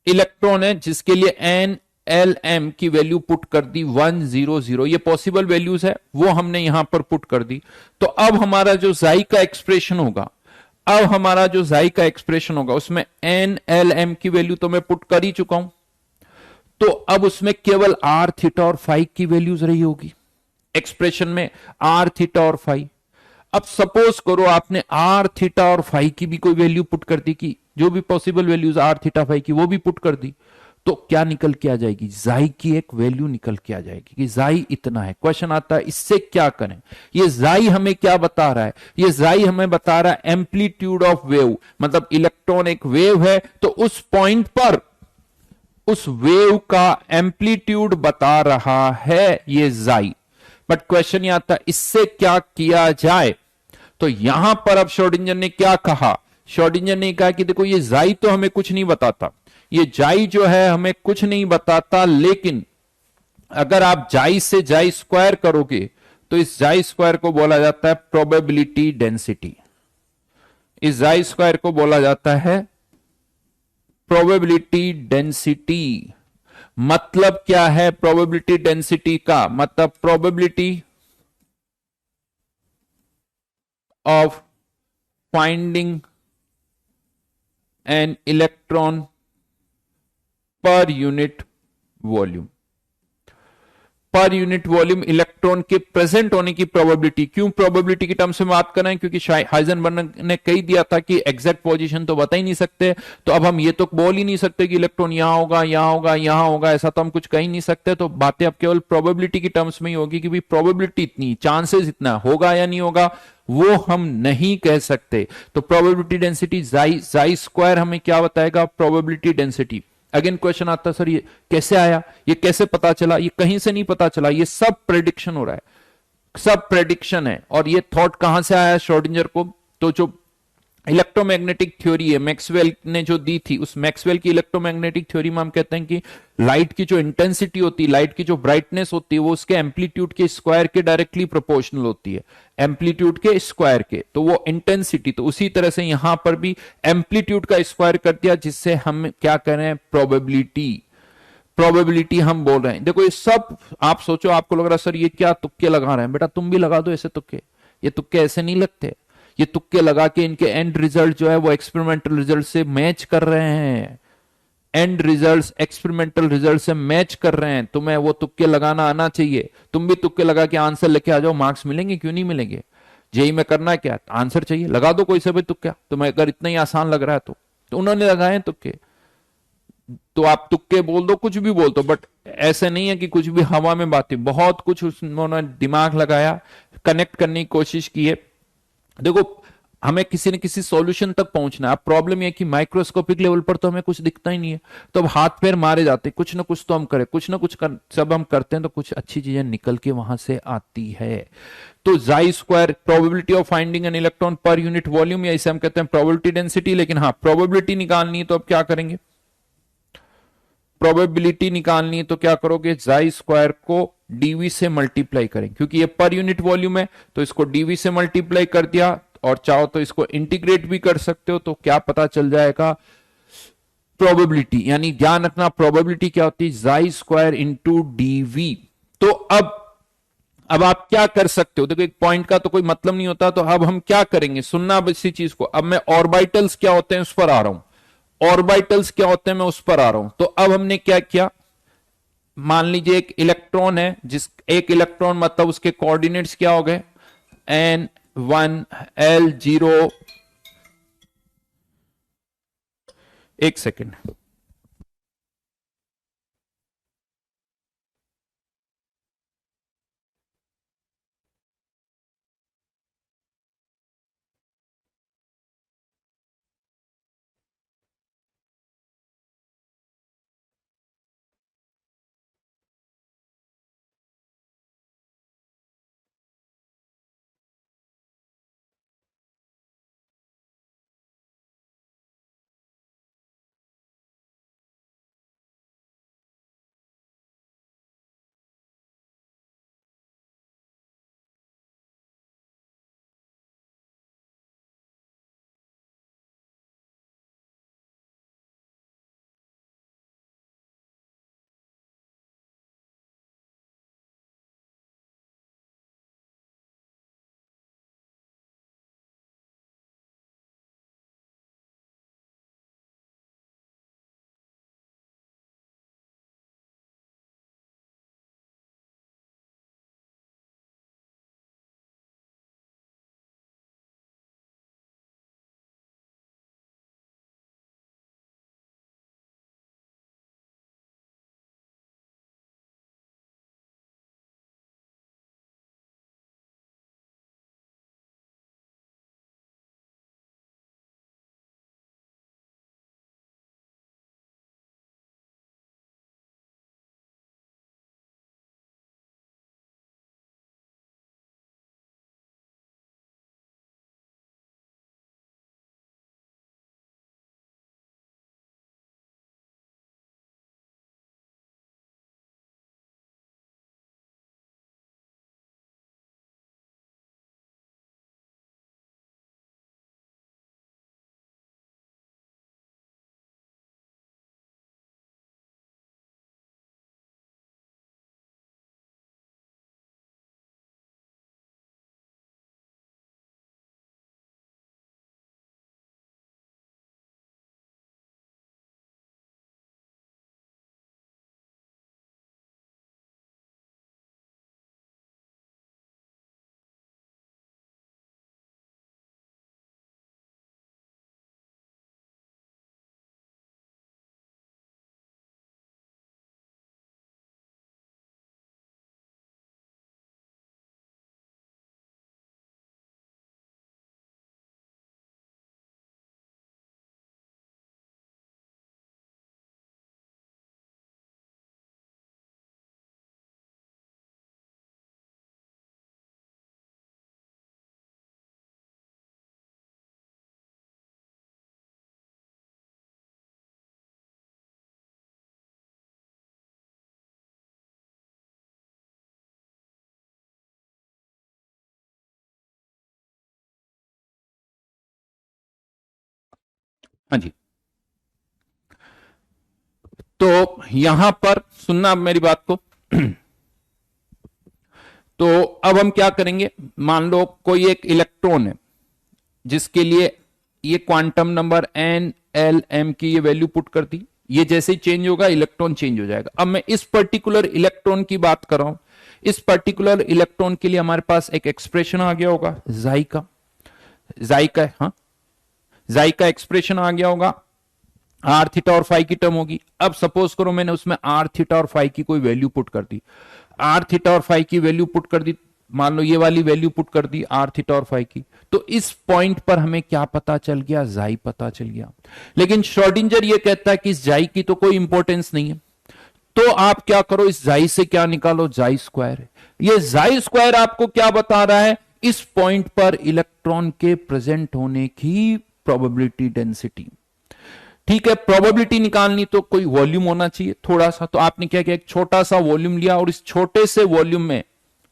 इलेक्ट्रॉन है जिसके लिए एन एल एम की वैल्यू पुट कर दी 100, ये पॉसिबल वैल्यूज है, वो हमने यहां पर पुट कर दी। तो अब हमारा जो जाई का एक्सप्रेशन होगा, अब हमारा जो जाई का एक्सप्रेशन होगा उसमें एन एल एम की वैल्यू तो मैं पुट कर ही चुका हूं, तो अब उसमें केवल आर थीटा और फाई की वैल्यूज रही होगी एक्सप्रेशन में, आर थीटा और फाई। अब सपोज करो आपने आर थीटा और फाई की भी कोई वैल्यू पुट कर दी, कि जो भी possible values r theta phi की वो भी पुट कर दी, तो क्या निकल के आ जाएगी? जाई की एक वैल्यू निकल के आ जाएगी कि जाई इतना है। क्वेश्चन आता है इससे क्या करें? ये जाई हमें क्या बता रहा है? ये जाई हमें बता रहा है एम्पलीट्यूड ऑफ वेव, मतलब इलेक्ट्रॉन एक वेव है तो उस पॉइंट पर उस वेव का एम्पलीट्यूड बता रहा है ये जाई। बट क्वेश्चन ये आता है इससे क्या किया जाए? तो यहां पर अब श्रोडिंगर ने क्या कहा? श्रोडिंगर ने कहा कि देखो ये जाई तो हमें कुछ नहीं बताता, ये जाई जो है हमें कुछ नहीं बताता, लेकिन अगर आप जाई से जाई स्क्वायर करोगे तो इस जाई स्क्वायर को बोला जाता है प्रोबेबिलिटी डेंसिटी। इस जाई स्क्वायर को बोला जाता है प्रोबेबिलिटी डेंसिटी। मतलब क्या है प्रोबेबिलिटी डेंसिटी का? मतलब probability of finding an electron per unit volume. Per unit volume electron के प्रेजेंट होने की प्रोबेबिलिटी। क्यों प्रोबेबिलिटी की टर्म्स में बात कर रहे हैं? क्योंकि हाइजेनबर्ग ने कही दिया था कि एग्जैक्ट पोजीशन तो बता ही नहीं सकते, तो अब हम ये तो बोल ही नहीं सकते कि इलेक्ट्रॉन यहां होगा, यहां होगा, यहां होगा, ऐसा तो हम कुछ कह ही नहीं सकते। तो बातें अब केवल प्रोबेबिलिटी की टर्म्स में ही होगी कि भाई प्रोबेबिलिटी इतनी, चांसेस इतना, होगा या नहीं होगा वो हम नहीं कह सकते। तो प्रोबेबिलिटी डेंसिटी जाई स्क्वायर हमें क्या बताएगा? Probability density. अगेन क्वेश्चन आता है सर ये कैसे आया, ये कैसे पता चला? ये कहीं से नहीं पता चला, ये सब प्रेडिक्शन हो रहा है, सब प्रेडिक्शन है। और ये थॉट कहां से आया श्रोडिंगर को? तो जो इलेक्ट्रोमैग्नेटिक थ्योरी है मैक्सवेल ने जो दी थी, उस मैक्सवेल की इलेक्ट्रोमैग्नेटिक थ्योरी में हम कहते हैं कि लाइट की जो इंटेंसिटी होती है, लाइट की जो ब्राइटनेस होती है, वो उसके एम्पलीट्यूड के स्क्वायर के डायरेक्टली प्रोपोर्शनल होती है, एम्पलीट्यूड के स्क्वायर के। तो वो इंटेंसिटी, तो उसी तरह से यहां पर भी एम्पलीट्यूड का स्क्वायर कर दिया, जिससे हम क्या कर रहे हैं? प्रोबेबिलिटी, प्रोबेबिलिटी हम बोल रहे हैं। देखो ये सब आप सोचो, आपको लग रहा है सर ये क्या तुक्के लगा रहे हैं? बेटा तुम भी लगा दो ऐसे तुक्के, ये तुक्के ऐसे नहीं लगते। ये तुक्के लगा के इनके एंड रिजल्ट जो है वो एक्सपेरिमेंटल रिजल्ट से मैच कर रहे हैं, एंड रिजल्ट्स एक्सपेरिमेंटल रिजल्ट से मैच कर रहे हैं। तुम्हें वो तुक्के लगाना आना चाहिए, तुम भी तुक्के लगा के आंसर लेके आ जाओ, मार्क्स मिलेंगे क्यों नहीं मिलेंगे? जेई में करना क्या, आंसर चाहिए, लगा दो कोई से भी तुक्का, तुम्हें अगर इतना ही आसान लग रहा है तो उन्होंने लगाए तुक्के, तो आप तुक्के बोल दो, कुछ भी बोल दो, बट ऐसे नहीं है कि कुछ भी हवा में बातें, बहुत कुछ उन्होंने दिमाग लगाया, कनेक्ट करने की कोशिश की है। देखो हमें किसी न किसी सॉल्यूशन तक पहुंचना है। अब प्रॉब्लम यह कि माइक्रोस्कोपिक लेवल पर तो हमें कुछ दिखता ही नहीं है, तो अब हाथ पैर मारे जाते, कुछ ना कुछ तो हम करें, कुछ ना कुछ सब हम करते हैं तो कुछ अच्छी चीजें निकल के वहां से आती है। तो जाई square probability of finding an electron per unit volume, या इसे हम कहते हैं प्रोबेबिलिटी डेंसिटी। लेकिन हाँ प्रोबेबिलिटी निकालनी है तो अब क्या करेंगे? प्रोबेबिलिटी निकालनी है तो क्या करोगे? जाई स्क्वायर को डीवी से मल्टीप्लाई करें, क्योंकि ये पर यूनिट वॉल्यूम है तो इसको डीवी से मल्टीप्लाई कर दिया, और चाहो तो इसको इंटीग्रेट भी कर सकते हो, तो क्या पता चल जाएगा? प्रोबेबिलिटी, यानी ध्यान रखना प्रोबेबिलिटी क्या होती है? जाई स्क्वायर इंटू डीवी। तो अब आप क्या कर सकते हो? देखो एक पॉइंट का तो कोई मतलब नहीं होता, तो अब हम क्या करेंगे? सुनना अब इसी चीज को। अब मैं ऑर्बिटल्स क्या होते हैं उस पर आ रहा हूं, ऑर्बिटल्स क्या होते हैं मैं उस पर आ रहा हूं। तो अब हमने क्या किया, मान लीजिए एक इलेक्ट्रॉन है, जिस एक इलेक्ट्रॉन मतलब उसके कोऑर्डिनेट्स क्या हो गए? N1 L0। एक सेकेंड। हाँ जी, तो यहां पर सुनना अब मेरी बात को। तो अब हम क्या करेंगे, मान लो कोई एक इलेक्ट्रॉन है जिसके लिए ये quantum number n l m की ये वैल्यू पुट कर दी, ये जैसे ही चेंज होगा इलेक्ट्रॉन चेंज हो जाएगा। अब मैं इस पर्टिकुलर इलेक्ट्रॉन की बात कर रहा हूं, इस पर्टिकुलर इलेक्ट्रॉन के लिए हमारे पास एक एक्सप्रेशन आ गया होगा जाइका, हाँ जाइका एक्सप्रेशन आ गया होगा, आर थीटा और फाई की टर्म होगी। अब सपोज करो मैंने उसमें आर थीटा और फाई की कोई वैल्यू पुट कर दी, आर थीटा और फाई की वैल्यू पुट कर दी, मान लो ये वाली वैल्यू पुट कर दी आर थीटा और फाई की, तो इस पॉइंट पर हमें क्या पता चल गया, जाई पता चल गया। लेकिन श्रोडिंजर ये कहता है कि इस जाई की तो कोई इंपॉर्टेंस नहीं है, तो आप क्या करो, इस जाई से क्या निकालो, जाई स्क्वायर है। ये जाई स्क्वायर आपको क्या बता रहा है, इस पॉइंट पर इलेक्ट्रॉन के प्रेजेंट होने की प्रोबेबिलिटी डेंसिटी। ठीक है, प्रोबेबिलिटी निकालनी तो कोई वॉल्यूम होना चाहिए थोड़ा सा, तो आपने क्या किया, एक छोटा सा वॉल्यूम लिया और इस छोटे से वॉल्यूम में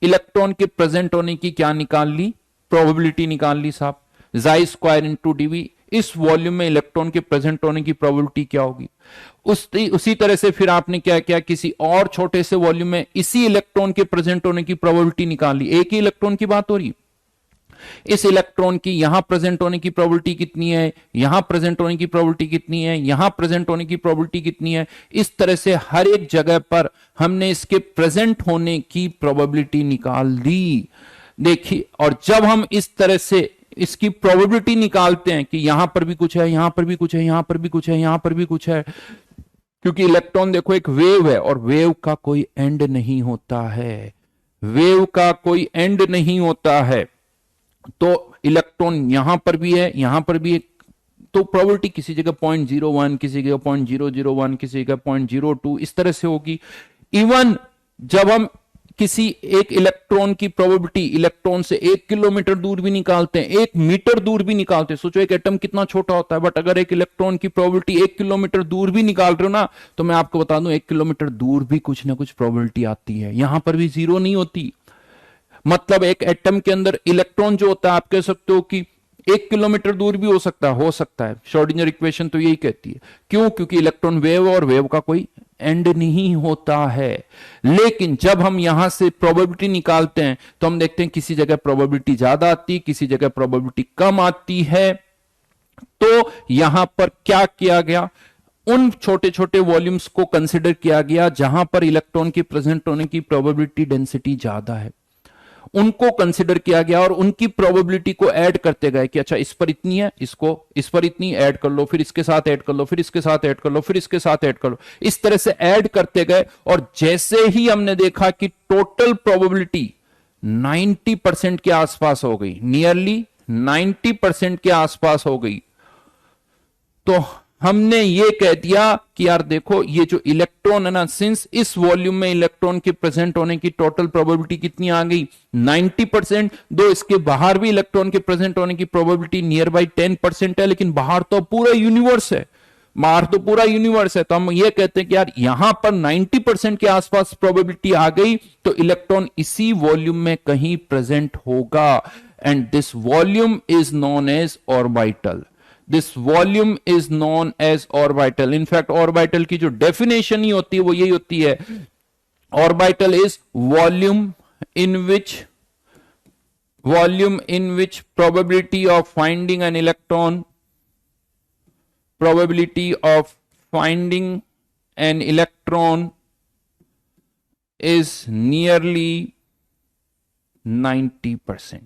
इलेक्ट्रॉन के प्रेजेंट होने की क्या निकाल ली, प्रोबेबिलिटी निकाल ली साहब, जाई स्क्वायर इंटू डीवी। इस वॉल्यूम में इलेक्ट्रॉन के प्रेजेंट होने की प्रोबेबिलिटी क्या होगी, उसी तरह से फिर आपने क्या किया, किसी और छोटे से वॉल्यूम में इसी इलेक्ट्रॉन के प्रेजेंट होने की प्रोबेबिलिटी निकाल ली। एक ही इलेक्ट्रॉन की बात हो रही, इस इलेक्ट्रॉन की यहां प्रेजेंट होने की प्रोबेबिलिटी कितनी है, यहां प्रेजेंट होने की प्रोबेबिलिटी कितनी है, यहां प्रेजेंट होने की प्रोबेबिलिटी कितनी है, इस तरह से हर एक जगह पर हमने इसके प्रेजेंट होने की प्रोबेबिलिटी निकाल दी। देखिए, और जब हम इस तरह से इसकी प्रोबेबिलिटी निकालते हैं कि यहां पर भी कुछ है, यहां पर भी कुछ है, यहां पर भी कुछ है, यहां पर भी कुछ है, क्योंकि इलेक्ट्रॉन देखो एक वेव है और वेव का कोई एंड नहीं होता है, वेव का कोई एंड नहीं होता है, तो इलेक्ट्रॉन यहां पर भी है, यहां पर भी है, तो प्रोबेबिलिटी किसी जगह 0.01, किसी जगह 0.001, किसी जगह 0.02, इस तरह से होगी। इवन जब हम किसी एक इलेक्ट्रॉन की प्रोबेबिलिटी इलेक्ट्रॉन से 1 किलोमीटर दूर भी निकालते हैं, 1 मीटर दूर भी निकालते हैं, सोचो एक एटम कितना छोटा होता है, बट अगर एक इलेक्ट्रॉन की प्रोबेबिलिटी 1 किलोमीटर दूर भी निकाल रहे हो ना, तो मैं आपको बता दूं 1 किलोमीटर दूर भी कुछ ना कुछ प्रोबेबिलिटी आती है, यहां पर भी जीरो नहीं होती। मतलब एक एटम के अंदर इलेक्ट्रॉन जो होता है, आप कह सकते हो कि 1 किलोमीटर दूर भी हो सकता है। श्रोडिंगर इक्वेशन तो यही कहती है, क्यों, क्योंकि इलेक्ट्रॉन वेव और वेव का कोई एंड नहीं होता है। लेकिन जब हम यहां से प्रोबेबिलिटी निकालते हैं तो हम देखते हैं किसी जगह प्रोबेबिलिटी ज्यादा आती है, किसी जगह प्रोबेबिलिटी कम आती है। तो यहां पर क्या किया गया, उन छोटे छोटे वॉल्यूम्स को कंसिडर किया गया जहां पर इलेक्ट्रॉन के प्रेजेंट होने की प्रोबेबिलिटी डेंसिटी ज्यादा है, उनको कंसिडर किया गया और उनकी प्रोबेबिलिटी को ऐड करते गए कि अच्छा इस पर इतनी है, इसको इस पर इतनी ऐड कर लो, फिर इसके साथ ऐड कर लो, फिर इसके साथ ऐड कर लो, फिर इसके साथ ऐड कर लो, इस तरह से ऐड करते गए। और जैसे ही हमने देखा कि टोटल प्रोबेबिलिटी 90% के आसपास हो गई, नियरली 90% के आसपास हो गई, तो हमने ये कह दिया कि यार देखो ये जो इलेक्ट्रॉन है ना, सिंस इस वॉल्यूम में इलेक्ट्रॉन के प्रेजेंट होने की टोटल प्रोबेबिलिटी कितनी आ गई, 90%। दो इसके बाहर भी इलेक्ट्रॉन के प्रेजेंट होने की प्रोबेबिलिटी नियर बाई 10% है, लेकिन बाहर तो पूरा यूनिवर्स है, बाहर तो पूरा यूनिवर्स है। तो हम ये कहते हैं कि यार यहां पर 90% के आसपास प्रोबेबिलिटी आ गई, तो इलेक्ट्रॉन इसी वॉल्यूम में कहीं प्रेजेंट होगा, and this volume is known as orbital. This volume is known as orbital. In fact orbital की जो डेफिनेशन ही होती है वो यही होती है, orbital is volume in which probability of finding an electron, probability of finding an electron is nearly 90%.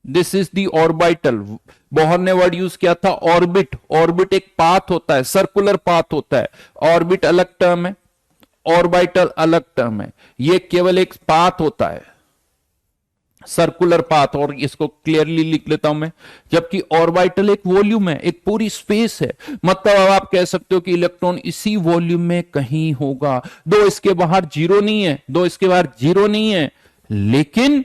This is the orbital. Bohr ने वर्ड यूज किया था ऑर्बिट। ऑर्बिट एक पाथ होता है, सर्कुलर पाथ होता है। ऑर्बिट अलग टर्म है, ऑर्बिटल अलग टर्म है। ये केवल एक पाथ होता है, सर्कुलर पाथ, और इसको क्लियरली लिख लेता हूं मैं। जबकि ऑर्बिटल एक वॉल्यूम है, एक पूरी स्पेस है। मतलब अब आप कह सकते हो कि इलेक्ट्रॉन इसी वॉल्यूम में कहीं होगा, दो इसके बाहर जीरो नहीं है, दो इसके बाहर जीरो नहीं है, लेकिन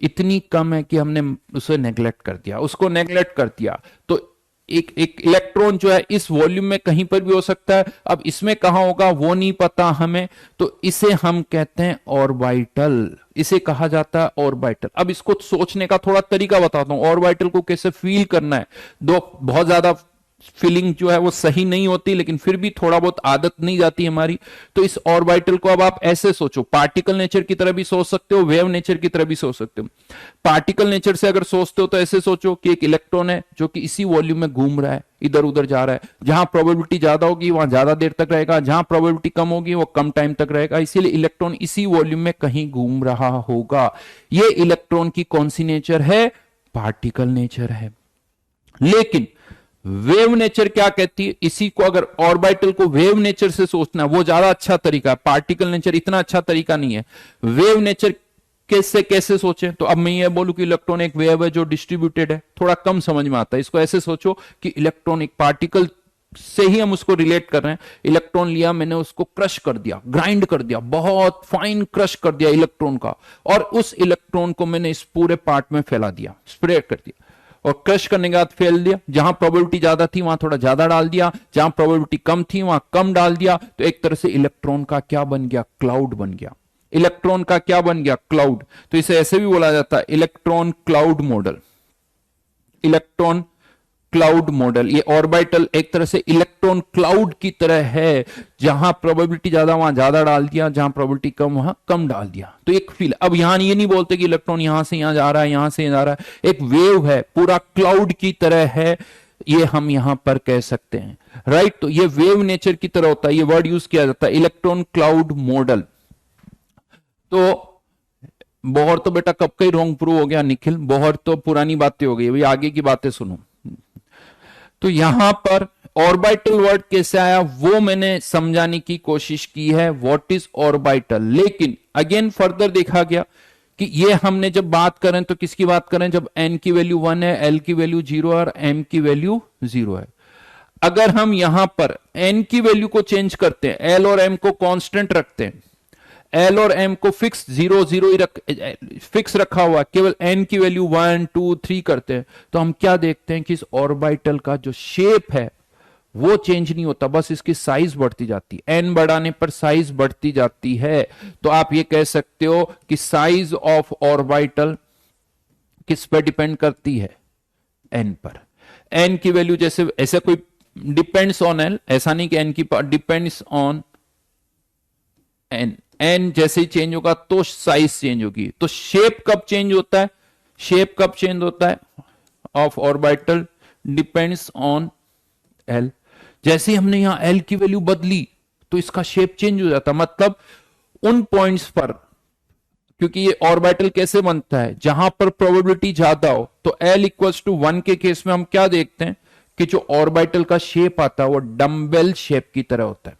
इतनी कम है कि हमने उसे नेग्लेक्ट कर दिया, उसको नेग्लेक्ट कर दिया। तो एक एक इलेक्ट्रॉन जो है इस वॉल्यूम में कहीं पर भी हो सकता है। अब इसमें कहां होगा वो नहीं पता हमें, तो इसे हम कहते हैं ऑर्बिटल, इसे कहा जाता है ऑर्बिटल। अब इसको सोचने का थोड़ा तरीका बताता हूं, ऑर्बिटल को कैसे फील करना है। दो बहुत ज्यादा फीलिंग जो है वो सही नहीं होती, लेकिन फिर भी थोड़ा बहुत आदत नहीं जाती हमारी। तो इस ऑर्बिटल को अब आप ऐसे सोचो, पार्टिकल नेचर की तरह भी सोच सकते हो, वेव नेचर की तरह भी सोच सकते हो। पार्टिकल नेचर से अगर सोचते हो तो ऐसे सोचो कि एक इलेक्ट्रॉन है जो कि इसी वॉल्यूम में घूम रहा है, इधर उधर जा रहा है। जहां प्रोबेबिलिटी ज्यादा होगी वहां ज्यादा देर तक रहेगा, जहां प्रोबेबिलिटी कम होगी वो कम टाइम तक रहेगा। इसीलिए इलेक्ट्रॉन इसी वॉल्यूम में कहीं घूम रहा होगा। ये इलेक्ट्रॉन की कौन सी नेचर है? पार्टिकल नेचर है। लेकिन वेव नेचर क्या कहती है? इसी को अगर ऑर्बिटल को वेव नेचर से सोचना है वो ज्यादा अच्छा तरीका है, पार्टिकल नेचर इतना अच्छा तरीका नहीं है। वेव नेचर कैसे सोचें? तो अब मैं ये बोलूं कि इलेक्ट्रॉन एक वेव है जो डिस्ट्रीब्यूटेड है, थोड़ा कम समझ में आता है। इसको ऐसे सोचो कि इलेक्ट्रॉन एक पार्टिकल से ही हम उसको रिलेट कर रहे हैं। इलेक्ट्रॉन लिया मैंने, उसको क्रश कर दिया, ग्राइंड कर दिया, बहुत फाइन क्रश कर दिया इलेक्ट्रॉन का, और उस इलेक्ट्रॉन को मैंने इस पूरे पार्ट में फैला दिया, स्प्रेड कर दिया, और क्रश करने के बाद फैल दिया। जहां प्रोबेबिलिटी ज्यादा थी वहां थोड़ा ज्यादा डाल दिया, जहां प्रोबेबिलिटी कम थी वहां कम डाल दिया। तो एक तरह से इलेक्ट्रॉन का क्या बन गया? क्लाउड बन गया। इलेक्ट्रॉन का क्या बन गया? क्लाउड। तो इसे ऐसे भी बोला जाता है electron cloud model. Electron cloud model, ये ऑर्बिटल एक तरह से इलेक्ट्रॉन क्लाउड की तरह है, जहां प्रोबेबिलिटी ज्यादा वहां ज्यादा डाल दिया, जहां प्रोबेबिलिटी कम वहां कम डाल दिया। तो एक फील। अब यहां ये नहीं बोलते कि इलेक्ट्रॉन यहां से यहां जा रहा है, यहां से यहां जा रहा है, एक वेव है, पूरा क्लाउड की तरह है, ये हम यहां पर कह सकते हैं, राइट। तो ये वेव नेचर की तरह होता है, ये वर्ड यूज किया जाता है इलेक्ट्रॉन क्लाउड मॉडल। तो बोहर तो बेटा कब का ही रॉन्ग प्रूव हो गया निखिल, बोहर तो पुरानी बातें हो गई, अभी आगे की बातें सुनो। तो यहां पर ऑर्बिटल वर्ड कैसे आया वो मैंने समझाने की कोशिश की है, व्हाट इज ऑर्बिटल। लेकिन अगेन फर्दर देखा गया कि ये हमने जब बात करें तो किसकी बात करें? जब n की वैल्यू 1 है, l की वैल्यू 0 है और m की वैल्यू 0 है। अगर हम यहां पर n की वैल्यू को चेंज करते हैं, l और m को कांस्टेंट रखते हैं, L और M को फिक्स 0 ही फिक्स रखा हुआ, केवल N की वैल्यू 1 2 3 करते हैं, तो हम क्या देखते हैं कि इस ऑर्बिटल का जो शेप है वो चेंज नहीं होता, बस इसकी साइज बढ़ती जाती है। N बढ़ाने पर साइज बढ़ती जाती है। तो आप ये कह सकते हो कि साइज ऑफ ऑर्बिटल किस पर डिपेंड करती है? N पर। N की वैल्यू जैसे ऐसा कोई डिपेंड्स ऑन L, ऐसा नहीं कि N की डिपेंड्स ऑन N। एन जैसे ही चेंज होगा तो साइज चेंज होगी। तो शेप कब चेंज होता है? शेप कब चेंज होता है of orbital? Depends on L. जैसे ही हमने यहां एल की वैल्यू बदली तो इसका शेप चेंज हो जाता, मतलब उन पॉइंट्स पर, क्योंकि ये ऑर्बिटल कैसे बनता है? जहां पर प्रोबेबिलिटी ज्यादा हो, तो एल इक्वल्स टू 1 के केस में हम क्या देखते हैं कि जो ऑर्बिटल का शेप आता है वो डम्बेल शेप की तरह होता है,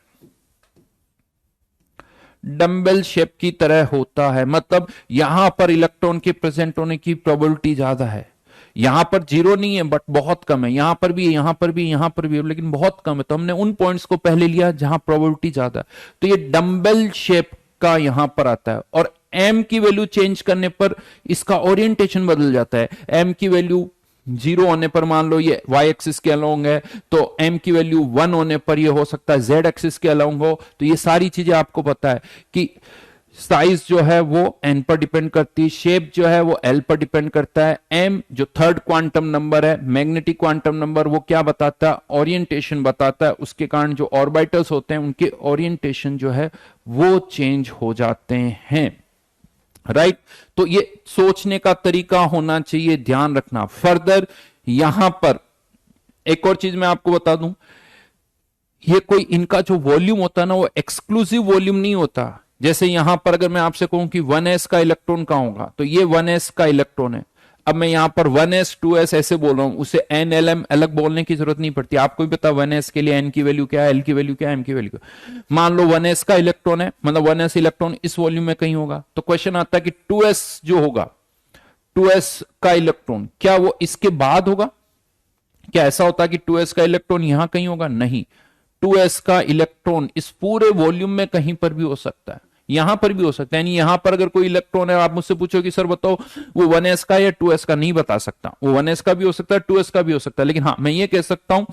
डम्बेल शेप की तरह होता है। मतलब यहां पर इलेक्ट्रॉन के प्रेजेंट होने की प्रोबेबिलिटी ज्यादा है, यहां पर 0 नहीं है बट बहुत कम है, यहां पर भी है, यहां पर भी, यहां पर भी, लेकिन बहुत कम है। तो हमने उन पॉइंट्स को पहले लिया जहां प्रोबेबिलिटी ज्यादा है। तो ये डम्बेल शेप का यहां पर आता है। और m की वैल्यू चेंज करने पर इसका ओरिएंटेशन बदल जाता है। m की वैल्यू 0 होने पर मान लो ये y एक्सिस के अलोंग है, तो m की वैल्यू 1 होने पर ये हो सकता है z एक्सिस के अलोंग हो। तो ये सारी चीजें आपको पता है कि साइज जो है वो n पर डिपेंड करती है, शेप जो है वो l पर डिपेंड करता है। m जो थर्ड क्वांटम नंबर है, मैग्नेटिक क्वांटम नंबर, वो क्या बताता है? ओरिएंटेशन बताता है। उसके कारण जो ऑर्बिटल्स होते हैं उनके ओरिएंटेशन जो है वो चेंज हो जाते हैं, राइट। तो ये सोचने का तरीका होना चाहिए, ध्यान रखना। फर्दर यहां पर एक और चीज मैं आपको बता दूं, ये कोई इनका जो वॉल्यूम होता है ना वो एक्सक्लूसिव वॉल्यूम नहीं होता। जैसे यहां पर अगर मैं आपसे कहूं कि 1s का इलेक्ट्रॉन कहां होगा, तो ये 1s का इलेक्ट्रॉन है। अब मैं यहां पर 1s 2s ऐसे बोल रहा हूं, उसे nlm अलग बोलने की जरूरत नहीं पड़ती। आपको भी पता 1s के लिए n की वैल्यू क्या है, l की वैल्यू क्या है, m की वैल्यू क्या है। मान लो 1s का इलेक्ट्रॉन है, मतलब 1s इलेक्ट्रॉन इस वॉल्यूम में कहीं होगा, तो क्वेश्चन आता है कि 2s जो होगा, 2s का इलेक्ट्रॉन क्या वो इसके बाद होगा? क्या ऐसा होता है कि 2s का इलेक्ट्रॉन यहां कहीं होगा? नहीं, 2s का इलेक्ट्रॉन इस पूरे वॉल्यूम में कहीं पर भी हो सकता है। यहां पर भी हो सकता है। यानी यहां पर अगर कोई इलेक्ट्रॉन है, आप मुझसे पूछो कि सर बताओ वो 1s का या 2s का, नहीं बता सकता। वो 1s का भी हो सकता है, 2s का भी हो सकता है, लेकिन हाँ मैं ये कह सकता हूं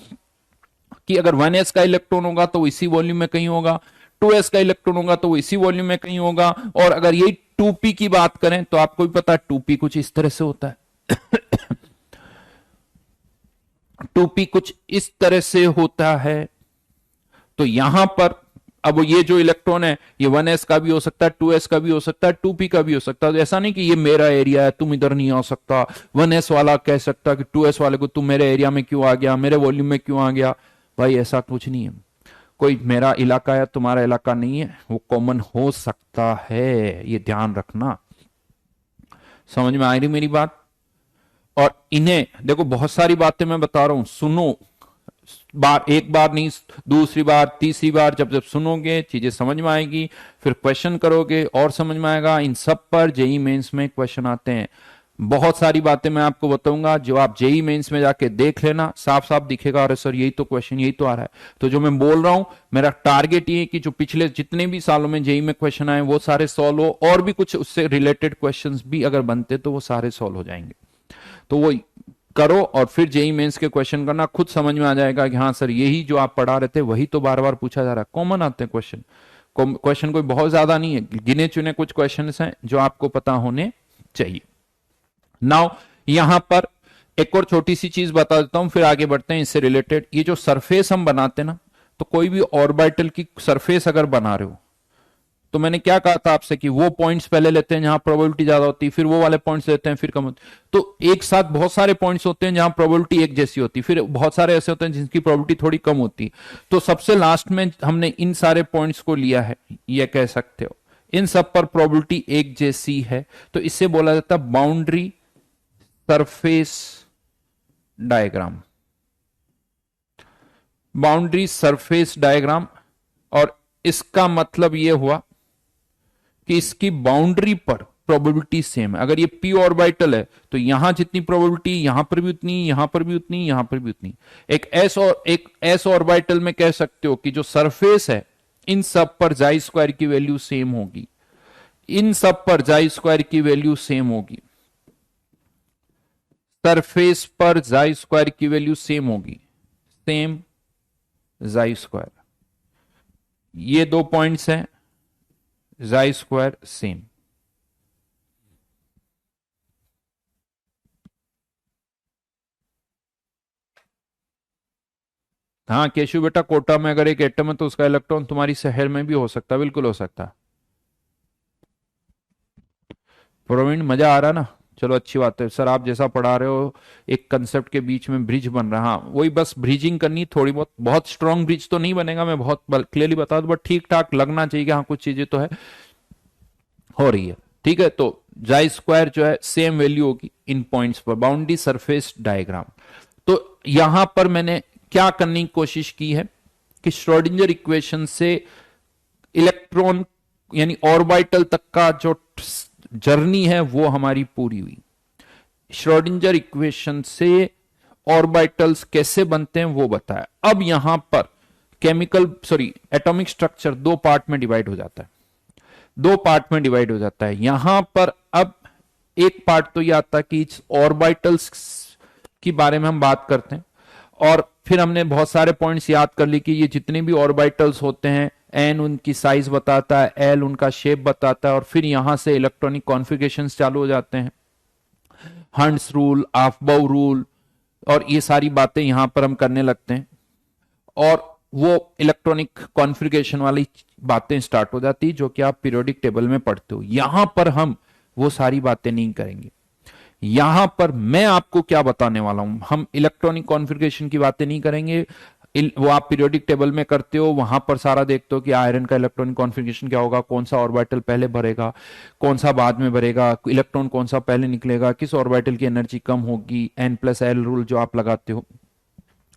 कि अगर 1s का इलेक्ट्रॉन होगा तो वो इसी वॉल्यूम में कहीं होगा, 2s का इलेक्ट्रॉन होगा तो वो इसी वॉल्यूम में कहीं होगा। और अगर यही 2p की बात करें तो आपको भी पता है 2p कुछ इस तरह से होता है। 2p कुछ इस तरह से होता है। तो यहां पर अब ये जो इलेक्ट्रॉन है ये 1s का भी हो सकता है, 2s का भी हो सकता है, 2p का भी हो सकता है। तो ऐसा नहीं कि ये मेरा एरिया है तुम इधर नहीं आ सकता, 1s वाला कह सकता कि 2s वाले को तुम मेरे एरिया में क्यों आ गया, मेरे वॉल्यूम में क्यों आ गया। भाई ऐसा कुछ नहीं है। कोई मेरा इलाका है तुम्हारा इलाका नहीं है, वो कॉमन हो सकता है, ये ध्यान रखना। समझ में आ रही मेरी बात। और इन्हें देखो बहुत सारी बातें मैं बता रहा हूं, सुनो एक बार नहीं, दूसरी बार तीसरी बार जब जब सुनोगे चीजें समझ में आएगी, फिर क्वेश्चन करोगे और समझ में आएगा। इन सब पर जेई मेंस में क्वेश्चन आते हैं। बहुत सारी बातें मैं आपको बताऊंगा जो आप जेई मेंस में जाके देख लेना, साफ साफ दिखेगा अरे सर यही तो क्वेश्चन, यही तो आ रहा है। तो जो मैं बोल रहा हूं, मेरा टारगेट ये है कि जो पिछले जितने भी सालों में जेई में क्वेश्चन आए वो सारे सॉल्व हो, और भी कुछ उससे रिलेटेड क्वेश्चन भी अगर बनते तो वो सारे सॉल्व हो जाएंगे। तो वो करो और फिर जेई मेंस के क्वेश्चन करना, खुद समझ में आ जाएगा कि हाँ सर यही जो आप पढ़ा रहे थे वही तो बार बार पूछा जा रहा है। कॉमन आते हैं क्वेश्चन, क्वेश्चन कोई बहुत ज्यादा नहीं है, गिने चुने कुछ क्वेश्चन हैं जो आपको पता होने चाहिए। नाउ यहां पर एक और छोटी सी चीज बता देता हूं, फिर आगे बढ़ते हैं इससे रिलेटेड। ये जो सरफेस हम बनाते हैं ना, तो कोई भी ऑर्बिटल की सरफेस अगर बना रहे हो, तो मैंने क्या कहा था आपसे कि वो पॉइंट्स पहले लेते हैं जहां प्रोबेबिलिटी ज्यादा होती है, फिर वो वाले पॉइंट्स लेते हैं, फिर कम होती। तो एक साथ बहुत सारे पॉइंट्स होते हैं जहां प्रोबेबिलिटी एक जैसी होती है, फिर बहुत सारे ऐसे होते हैं जिनकी प्रोबेबिलिटी थोड़ी कम होती है। तो सबसे लास्ट में हमने इन सारे पॉइंट्स को लिया है, ये कह सकते हो इन सब पर प्रोबेबिलिटी एक जैसी है, तो इससे बोला जाता है boundary surface diagram. Boundary surface diagram. और इसका मतलब यह हुआ कि इसकी बाउंड्री पर प्रोबेबिलिटी सेम है। अगर ये p ऑर्बिटल है तो यहां जितनी प्रोबेबिलिटी यहां पर भी उतनी, यहां पर भी उतनी, यहां पर भी उतनी। एक s ऑर्बिटल में कह सकते हो कि जो सरफेस है इन सब पर जाई स्क्वायर की वैल्यू सेम होगी, इन सब पर जाई स्क्वायर की वैल्यू सेम होगी, सरफेस पर जाई स्क्वायर की वैल्यू सेम होगी, सेम जाई स्क्वायर। ये दो पॉइंट्स हैं, जाई स्क्वायर सेम। हाँ केशु बेटा, कोटा में अगर एक एटम है तो उसका इलेक्ट्रॉन तुम्हारी शहर में भी हो सकता है, बिल्कुल हो सकता है। प्रवीण मजा आ रहा ना, चलो अच्छी बात है। सर आप जैसा पढ़ा रहे हो एक कंसेप्ट के बीच में ब्रिज बन रहा है, हाँ वही बस ब्रिजिंग करनी थोड़ी बहुत, बहुत स्ट्रॉन्ग ब्रिज तो नहीं बनेगा, मैं बहुत क्लियरली बता दूं, बट ठीक ठाक लगना चाहिए कि हाँ कुछ चीजें तो है हो रही है। ठीक है, तो जाई स्क्वायर जो है सेम वैल्यू होगी इन पॉइंट्स पर, बाउंड्री सरफेस डायग्राम। तो यहां पर मैंने क्या करने की कोशिश की है कि श्रोडिंगर इक्वेशन से इलेक्ट्रॉन यानी ऑर्बिटल तक का जो जर्नी है वो हमारी पूरी हुई। श्रोडिंगर इक्वेशन से ऑर्बिटल्स कैसे बनते हैं वो बताया। अब यहां पर एटॉमिक स्ट्रक्चर दो पार्ट में डिवाइड हो जाता है, दो पार्ट में डिवाइड हो जाता है। यहां पर अब एक पार्ट तो यह आता है कि ऑर्बिटल्स के बारे में हम बात करते हैं, और फिर हमने बहुत सारे पॉइंट्स याद कर ली कि ये जितने भी ऑर्बिटल्स होते हैं, एन उनकी साइज बताता है, एल उनका शेप बताता है, और फिर यहां से इलेक्ट्रॉनिक कॉन्फ़िगरेशंस चालू हो जाते हैं, हंट्स रूल, ऑफबाउ रूल, और ये सारी बातें यहां पर हम करने लगते हैं, और वो इलेक्ट्रॉनिक कॉन्फ़िगरेशन वाली बातें स्टार्ट हो जाती जो कि आप पीरियोडिक टेबल में पढ़ते हो। यहां पर हम वो सारी बातें नहीं करेंगे। यहां पर मैं आपको क्या बताने वाला हूं, हम इलेक्ट्रॉनिक कॉन्फ़िगरेशन की बातें नहीं करेंगे, वो आप पीरियोडिक टेबल में करते हो, वहां पर सारा देखते हो कि आयरन का इलेक्ट्रॉनिक कॉन्फ़िगरेशन क्या होगा, कौन सा ऑर्बिटल पहले भरेगा, कौन सा बाद में भरेगा, इलेक्ट्रॉन कौन सा पहले निकलेगा, किस ऑर्बिटल की एनर्जी कम होगी, N+L रूल जो आप लगाते हो।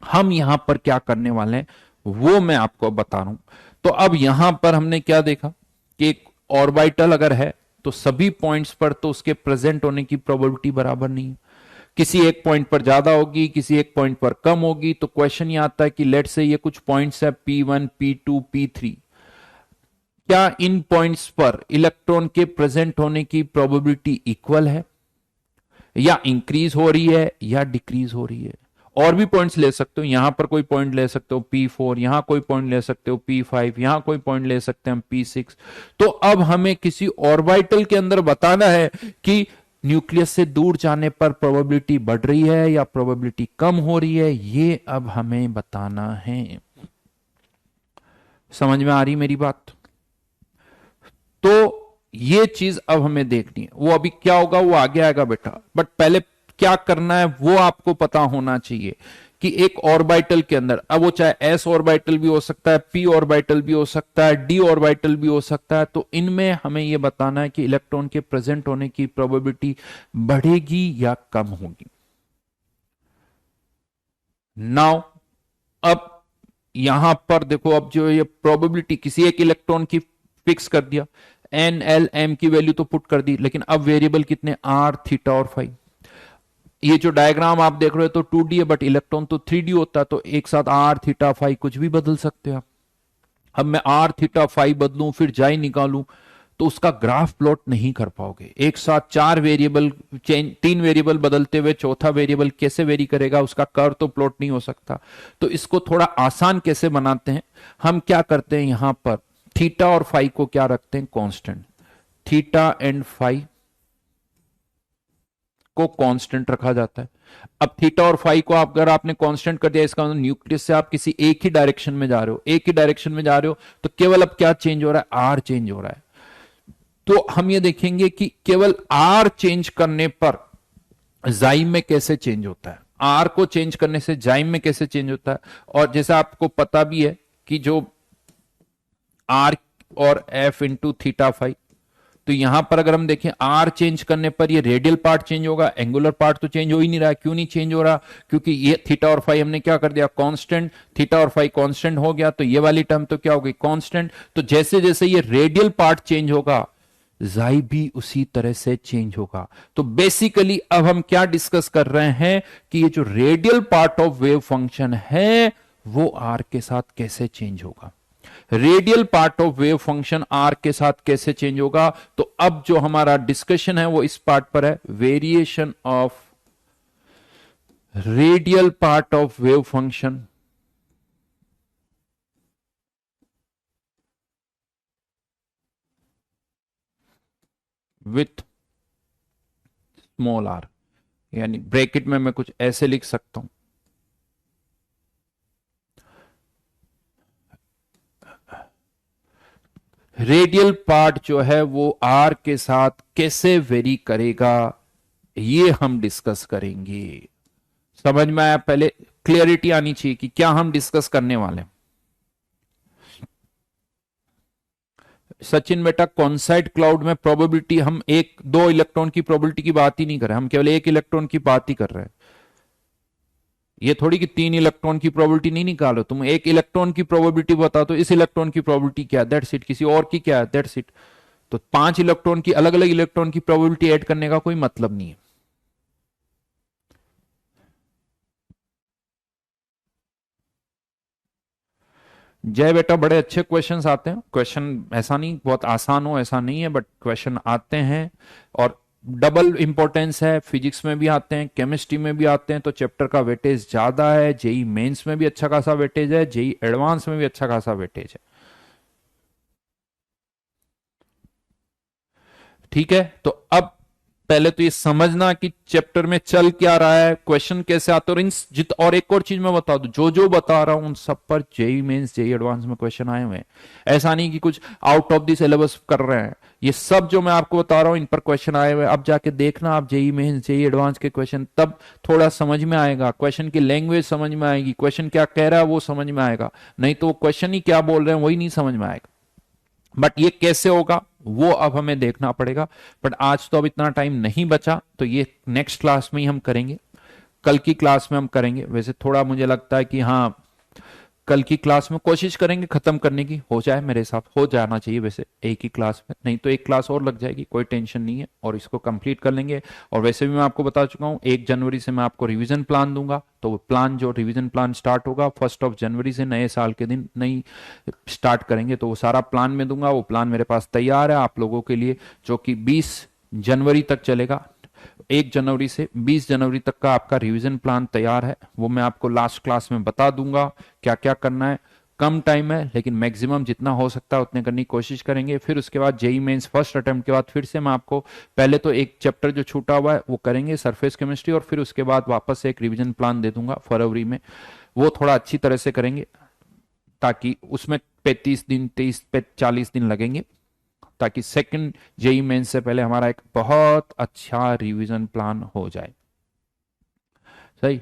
हम यहां पर क्या करने वाले हैं वो मैं आपको बता रहा हूं। तो अब यहां पर हमने क्या देखा कि एक ऑर्बिटल अगर है तो सभी पॉइंट्स पर तो उसके प्रेजेंट होने की प्रोबेबिलिटी बराबर नहीं है, किसी एक पॉइंट पर ज्यादा होगी, किसी एक पॉइंट पर कम होगी। तो क्वेश्चन ये आता है कि लेट से ये कुछ पॉइंट्स है P1 P2 P3, क्या इन पॉइंट्स पर इलेक्ट्रॉन के प्रेजेंट होने की प्रोबेबिलिटी इक्वल है, या इंक्रीज हो रही है या डिक्रीज हो रही है। और भी पॉइंट्स ले सकते हो, यहां पर कोई पॉइंट ले सकते हो P4, यहां कोई पॉइंट ले सकते हो P5, यहां कोई पॉइंट ले सकते हैं हम P6। तो अब हमें किसी ऑर्बिटल के अंदर बताना है कि न्यूक्लियस से दूर जाने पर प्रोबेबिलिटी बढ़ रही है या प्रोबेबिलिटी कम हो रही है, ये अब हमें बताना है। समझ में आ रही मेरी बात? तो ये चीज अब हमें देखनी है। वो अभी क्या होगा वो आगे आएगा बेटा, बट पहले क्या करना है वो आपको पता होना चाहिए कि एक ऑर्बिटल के अंदर, अब वो चाहे एस ऑर्बिटल भी हो सकता है, पी ऑर्बिटल भी हो सकता है, डी ऑर्बिटल भी हो सकता है, तो इनमें हमें यह बताना है कि इलेक्ट्रॉन के प्रेजेंट होने की प्रोबेबिलिटी बढ़ेगी या कम होगी। नाउ अब यहां पर देखो, अब जो ये प्रोबेबिलिटी किसी एक इलेक्ट्रॉन की फिक्स कर दिया, एन एल एम की वैल्यू तो पुट कर दी, लेकिन अब वेरिएबल कितने, आर थीटा और फाई। ये जो डायग्राम आप देख रहे हो तो 2D है, बट इलेक्ट्रॉन तो 3D होता है, तो एक साथ आर थीटा फाई कुछ भी बदल सकते हैं आप। अब मैं आर थीटा फाई बदलूं फिर जाई निकालूं तो उसका ग्राफ प्लॉट नहीं कर पाओगे। एक साथ 4 वेरिएबल चेंज, 3 वेरिएबल बदलते हुए चौथा वेरिएबल कैसे वेरी करेगा, उसका कर्व तो प्लॉट नहीं हो सकता। तो इसको थोड़ा आसान कैसे बनाते हैं, हम क्या करते हैं, यहां पर थीटा और फाई को क्या रखते हैं, कांस्टेंट। थीटा एंड फाई को कांस्टेंट रखा जाता है। अब थीटा और फाई को आप अगर आपने कांस्टेंट कर दिया, इसका मतलब न्यूक्लियस से आप किसी एक ही डायरेक्शन में जा रहे हो, एक ही डायरेक्शन में जा रहे हो, तो केवल अब क्या चेंज हो रहा है, आर चेंज हो रहा है। तो हम ये देखेंगे कि केवल आर चेंज करने पर जाइम में कैसे चेंज होता है, आर को चेंज करने से जाइम में कैसे चेंज होता है। और जैसा आपको पता भी है कि जो आर और एफ इंटू थीटा फाई, तो यहां पर अगर हम देखें आर चेंज करने पर ये रेडियल पार्ट चेंज होगा, एंगुलर पार्ट तो चेंज हो ही नहीं रहा। क्यों नहीं चेंज हो रहा, क्योंकि ये थीटा और फाई हमने क्या कर दिया, कांस्टेंट। थीटा और फाई कांस्टेंट हो गया तो ये वाली टर्म तो क्या हो गई, कांस्टेंट। तो जैसे जैसे ये रेडियल पार्ट चेंज होगा, जाई भी उसी तरह से चेंज होगा। तो बेसिकली अब हम क्या डिस्कस कर रहे हैं कि ये जो radial part of wave function है वो आर के साथ कैसे चेंज होगा, radial part of wave function r के साथ कैसे चेंज होगा। तो अब जो हमारा डिस्कशन है वो इस पार्ट पर है, variation of radial part of wave function with small r, यानी ब्रैकेट में मैं कुछ ऐसे लिख सकता हूं, रेडियल पार्ट जो है वो आर के साथ कैसे वेरी करेगा, ये हम डिस्कस करेंगे। समझ में आया? पहले क्लियरिटी आनी चाहिए कि क्या हम डिस्कस करने वाले हैं। सचिन बेटा, कॉन्साइड क्लाउड में प्रोबेबिलिटी हम एक दो इलेक्ट्रॉन की प्रोबेबिलिटी की बात ही नहीं कर रहे, हम केवल एक इलेक्ट्रॉन की बात ही कर रहे हैं। ये थोड़ी कि 3 इलेक्ट्रॉन की प्रोबेबिलिटी नहीं निकालो, तुम एक इलेक्ट्रॉन की प्रोबेबिलिटी बताओ तो इस इलेक्ट्रॉन की प्रोबेबिलिटी क्या है, दैट्स इट। किसी और की क्या है, दैट्स इट। तो 5 इलेक्ट्रॉन की अलग अलग इलेक्ट्रॉन की प्रोबेबिलिटी ऐड करने का कोई मतलब नहीं है। जय बेटा, बड़े अच्छे क्वेश्चंस आते हैं। क्वेश्चन ऐसा नहीं बहुत आसान हो, ऐसा नहीं है, बट क्वेश्चन आते हैं और डबल इंपॉर्टेंस है। फिजिक्स में भी आते हैं, केमिस्ट्री में भी आते हैं, तो चैप्टर का वेटेज ज्यादा है। जेई मेंस में भी अच्छा खासा वेटेज है, जेई एडवांस में भी अच्छा खासा वेटेज है। ठीक है, तो अब पहले तो ये समझना कि चैप्टर में चल क्या रहा है, क्वेश्चन कैसे आते हैं। और इन जित और एक और चीज मैं बता दूं, जो जो बता रहा हूं उन सब पर जेई मेंस जेई एडवांस में क्वेश्चन आए हुए हैं। ऐसा नहीं कि कुछ आउट ऑफ द सिलेबस कर रहे हैं। ये सब जो मैं आपको बता रहा हूं इन पर क्वेश्चन आए हुए हैं। अब जाके देखना आप जेई मेंस जेई एडवांस के क्वेश्चन, तब थोड़ा समझ में आएगा, क्वेश्चन की लैंग्वेज समझ में आएगी, क्वेश्चन क्या कह रहा है वो समझ में आएगा। नहीं तो वो क्वेश्चन ही क्या बोल रहे हैं वही नहीं समझ में आएगा। बट ये कैसे होगा वो अब हमें देखना पड़ेगा। बट आज तो अब इतना टाइम नहीं बचा, तो ये नेक्स्ट क्लास में ही हम करेंगे, कल की क्लास में हम करेंगे। वैसे थोड़ा मुझे लगता है कि हाँ, कल की क्लास में कोशिश करेंगे खत्म करने की, हो जाए, मेरे हिसाब हो जाना चाहिए वैसे एक ही क्लास में, नहीं तो एक क्लास और लग जाएगी, कोई टेंशन नहीं है, और इसको कंप्लीट कर लेंगे। और वैसे भी मैं आपको बता चुका हूँ 1 जनवरी से मैं आपको रिवीजन प्लान दूंगा, तो वो प्लान जो रिवीजन प्लान स्टार्ट होगा 1 जनवरी से, नए साल के दिन नई स्टार्ट करेंगे, तो वो सारा प्लान में दूंगा। वो प्लान मेरे पास तैयार है आप लोगों के लिए, जो कि 20 जनवरी तक चलेगा। 1 जनवरी से 20 जनवरी तक का आपका रिवीजन प्लान तैयार है, वो मैं आपको लास्ट क्लास में बता दूंगा क्या क्या करना है। कम टाइम है लेकिन मैक्सिमम जितना हो सकता है उतने करने की कोशिश करेंगे। फिर उसके बाद जेई मेंस फर्स्ट अटेम्प्ट के बाद फिर से मैं आपको पहले तो एक चैप्टर जो छूटा हुआ है वो करेंगे सरफेस केमिस्ट्री, और फिर उसके बाद वापस से एक रिवीजन प्लान दे दूंगा फरवरी में, वो थोड़ा अच्छी तरह से करेंगे, ताकि उसमें 35 दिन 40 दिन लगेंगे, ताकि सेकंड जेई मेंस से पहले हमारा एक बहुत अच्छा रिवीजन प्लान हो जाए। सही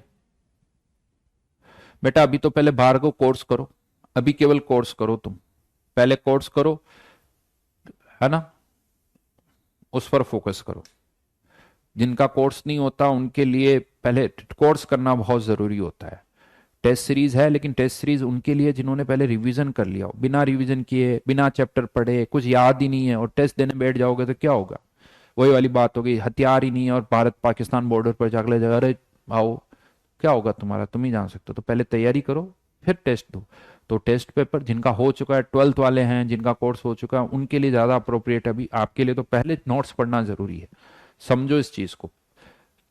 बेटा, अभी तो पहले बाहर को कोर्स करो, अभी केवल कोर्स करो, तुम पहले कोर्स करो, है ना, उस पर फोकस करो। जिनका कोर्स नहीं होता उनके लिए पहले कोर्स करना बहुत जरूरी होता है। टेस्ट सीरीज है, लेकिन टेस्ट सीरीज उनके लिए जिन्होंने पहले रिवीजन कर लिया हो, बिना रिवीजन किए बिना चैप्टर पढ़े कुछ याद ही नहीं है और टेस्ट देने बैठ जाओगे तो क्या होगा, वही वाली बात होगी, हथियार ही नहीं है और भारत पाकिस्तान बॉर्डर पर जाकर जगह, अरे आओ, क्या होगा तुम्हारा, तुम ही जान सकते हो। तो पहले तैयारी करो फिर टेस्ट दो। तो टेस्ट पेपर जिनका हो चुका है, 12th वाले हैं जिनका कोर्स हो चुका है, उनके लिए ज्यादा अप्रोप्रिएट है अभी आपके लिए। तो पहले नोट्स पढ़ना जरूरी है, समझो इस चीज को,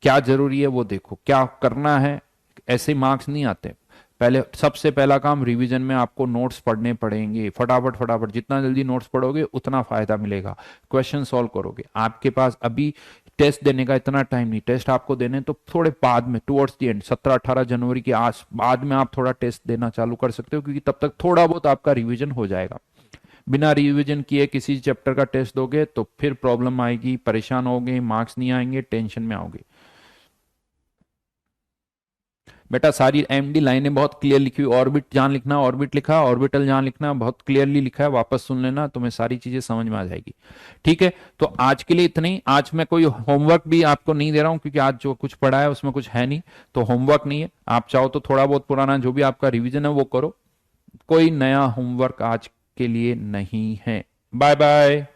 क्या जरूरी है वो देखो, क्या करना है, ऐसे मार्क्स नहीं आते। पहले सबसे पहला काम रिवीजन में आपको नोट्स पढ़ने पड़ेंगे, फटाफट फटाफट, जितना जल्दी नोट्स पढ़ोगे उतना फायदा मिलेगा, क्वेश्चन सॉल्व करोगे। आपके पास अभी टेस्ट देने का इतना टाइम नहीं, टेस्ट आपको देने तो थोड़े बाद में, टुवर्ड्स द एंड 17-18 जनवरी के आस बाद में आप थोड़ा टेस्ट देना चालू कर सकते हो, क्योंकि तब तक थोड़ा बहुत आपका रिवीजन हो जाएगा। बिना रिवीजन किए किसी चैप्टर का टेस्ट दोगे तो फिर प्रॉब्लम आएगी, परेशान होगे, मार्क्स नहीं आएंगे, टेंशन में आओगे। बेटा सारी एमडी लाइनें बहुत क्लियर लिखी हुई, ऑर्बिट जान लिखना, ऑर्बिट लिखा, ऑर्बिटल जान लिखना, बहुत क्लियरली लिखा है, वापस सुन लेना, तुम्हें सारी चीजें समझ में आ जाएगी। ठीक है, तो आज के लिए इतना ही। आज मैं कोई होमवर्क भी आपको नहीं दे रहा हूं, क्योंकि आज जो कुछ पढ़ा है उसमें कुछ है नहीं, तो होमवर्क नहीं है। आप चाहो तो थोड़ा बहुत पुराना जो भी आपका रिविजन है वो करो, कोई नया होमवर्क आज के लिए नहीं है। Bye bye.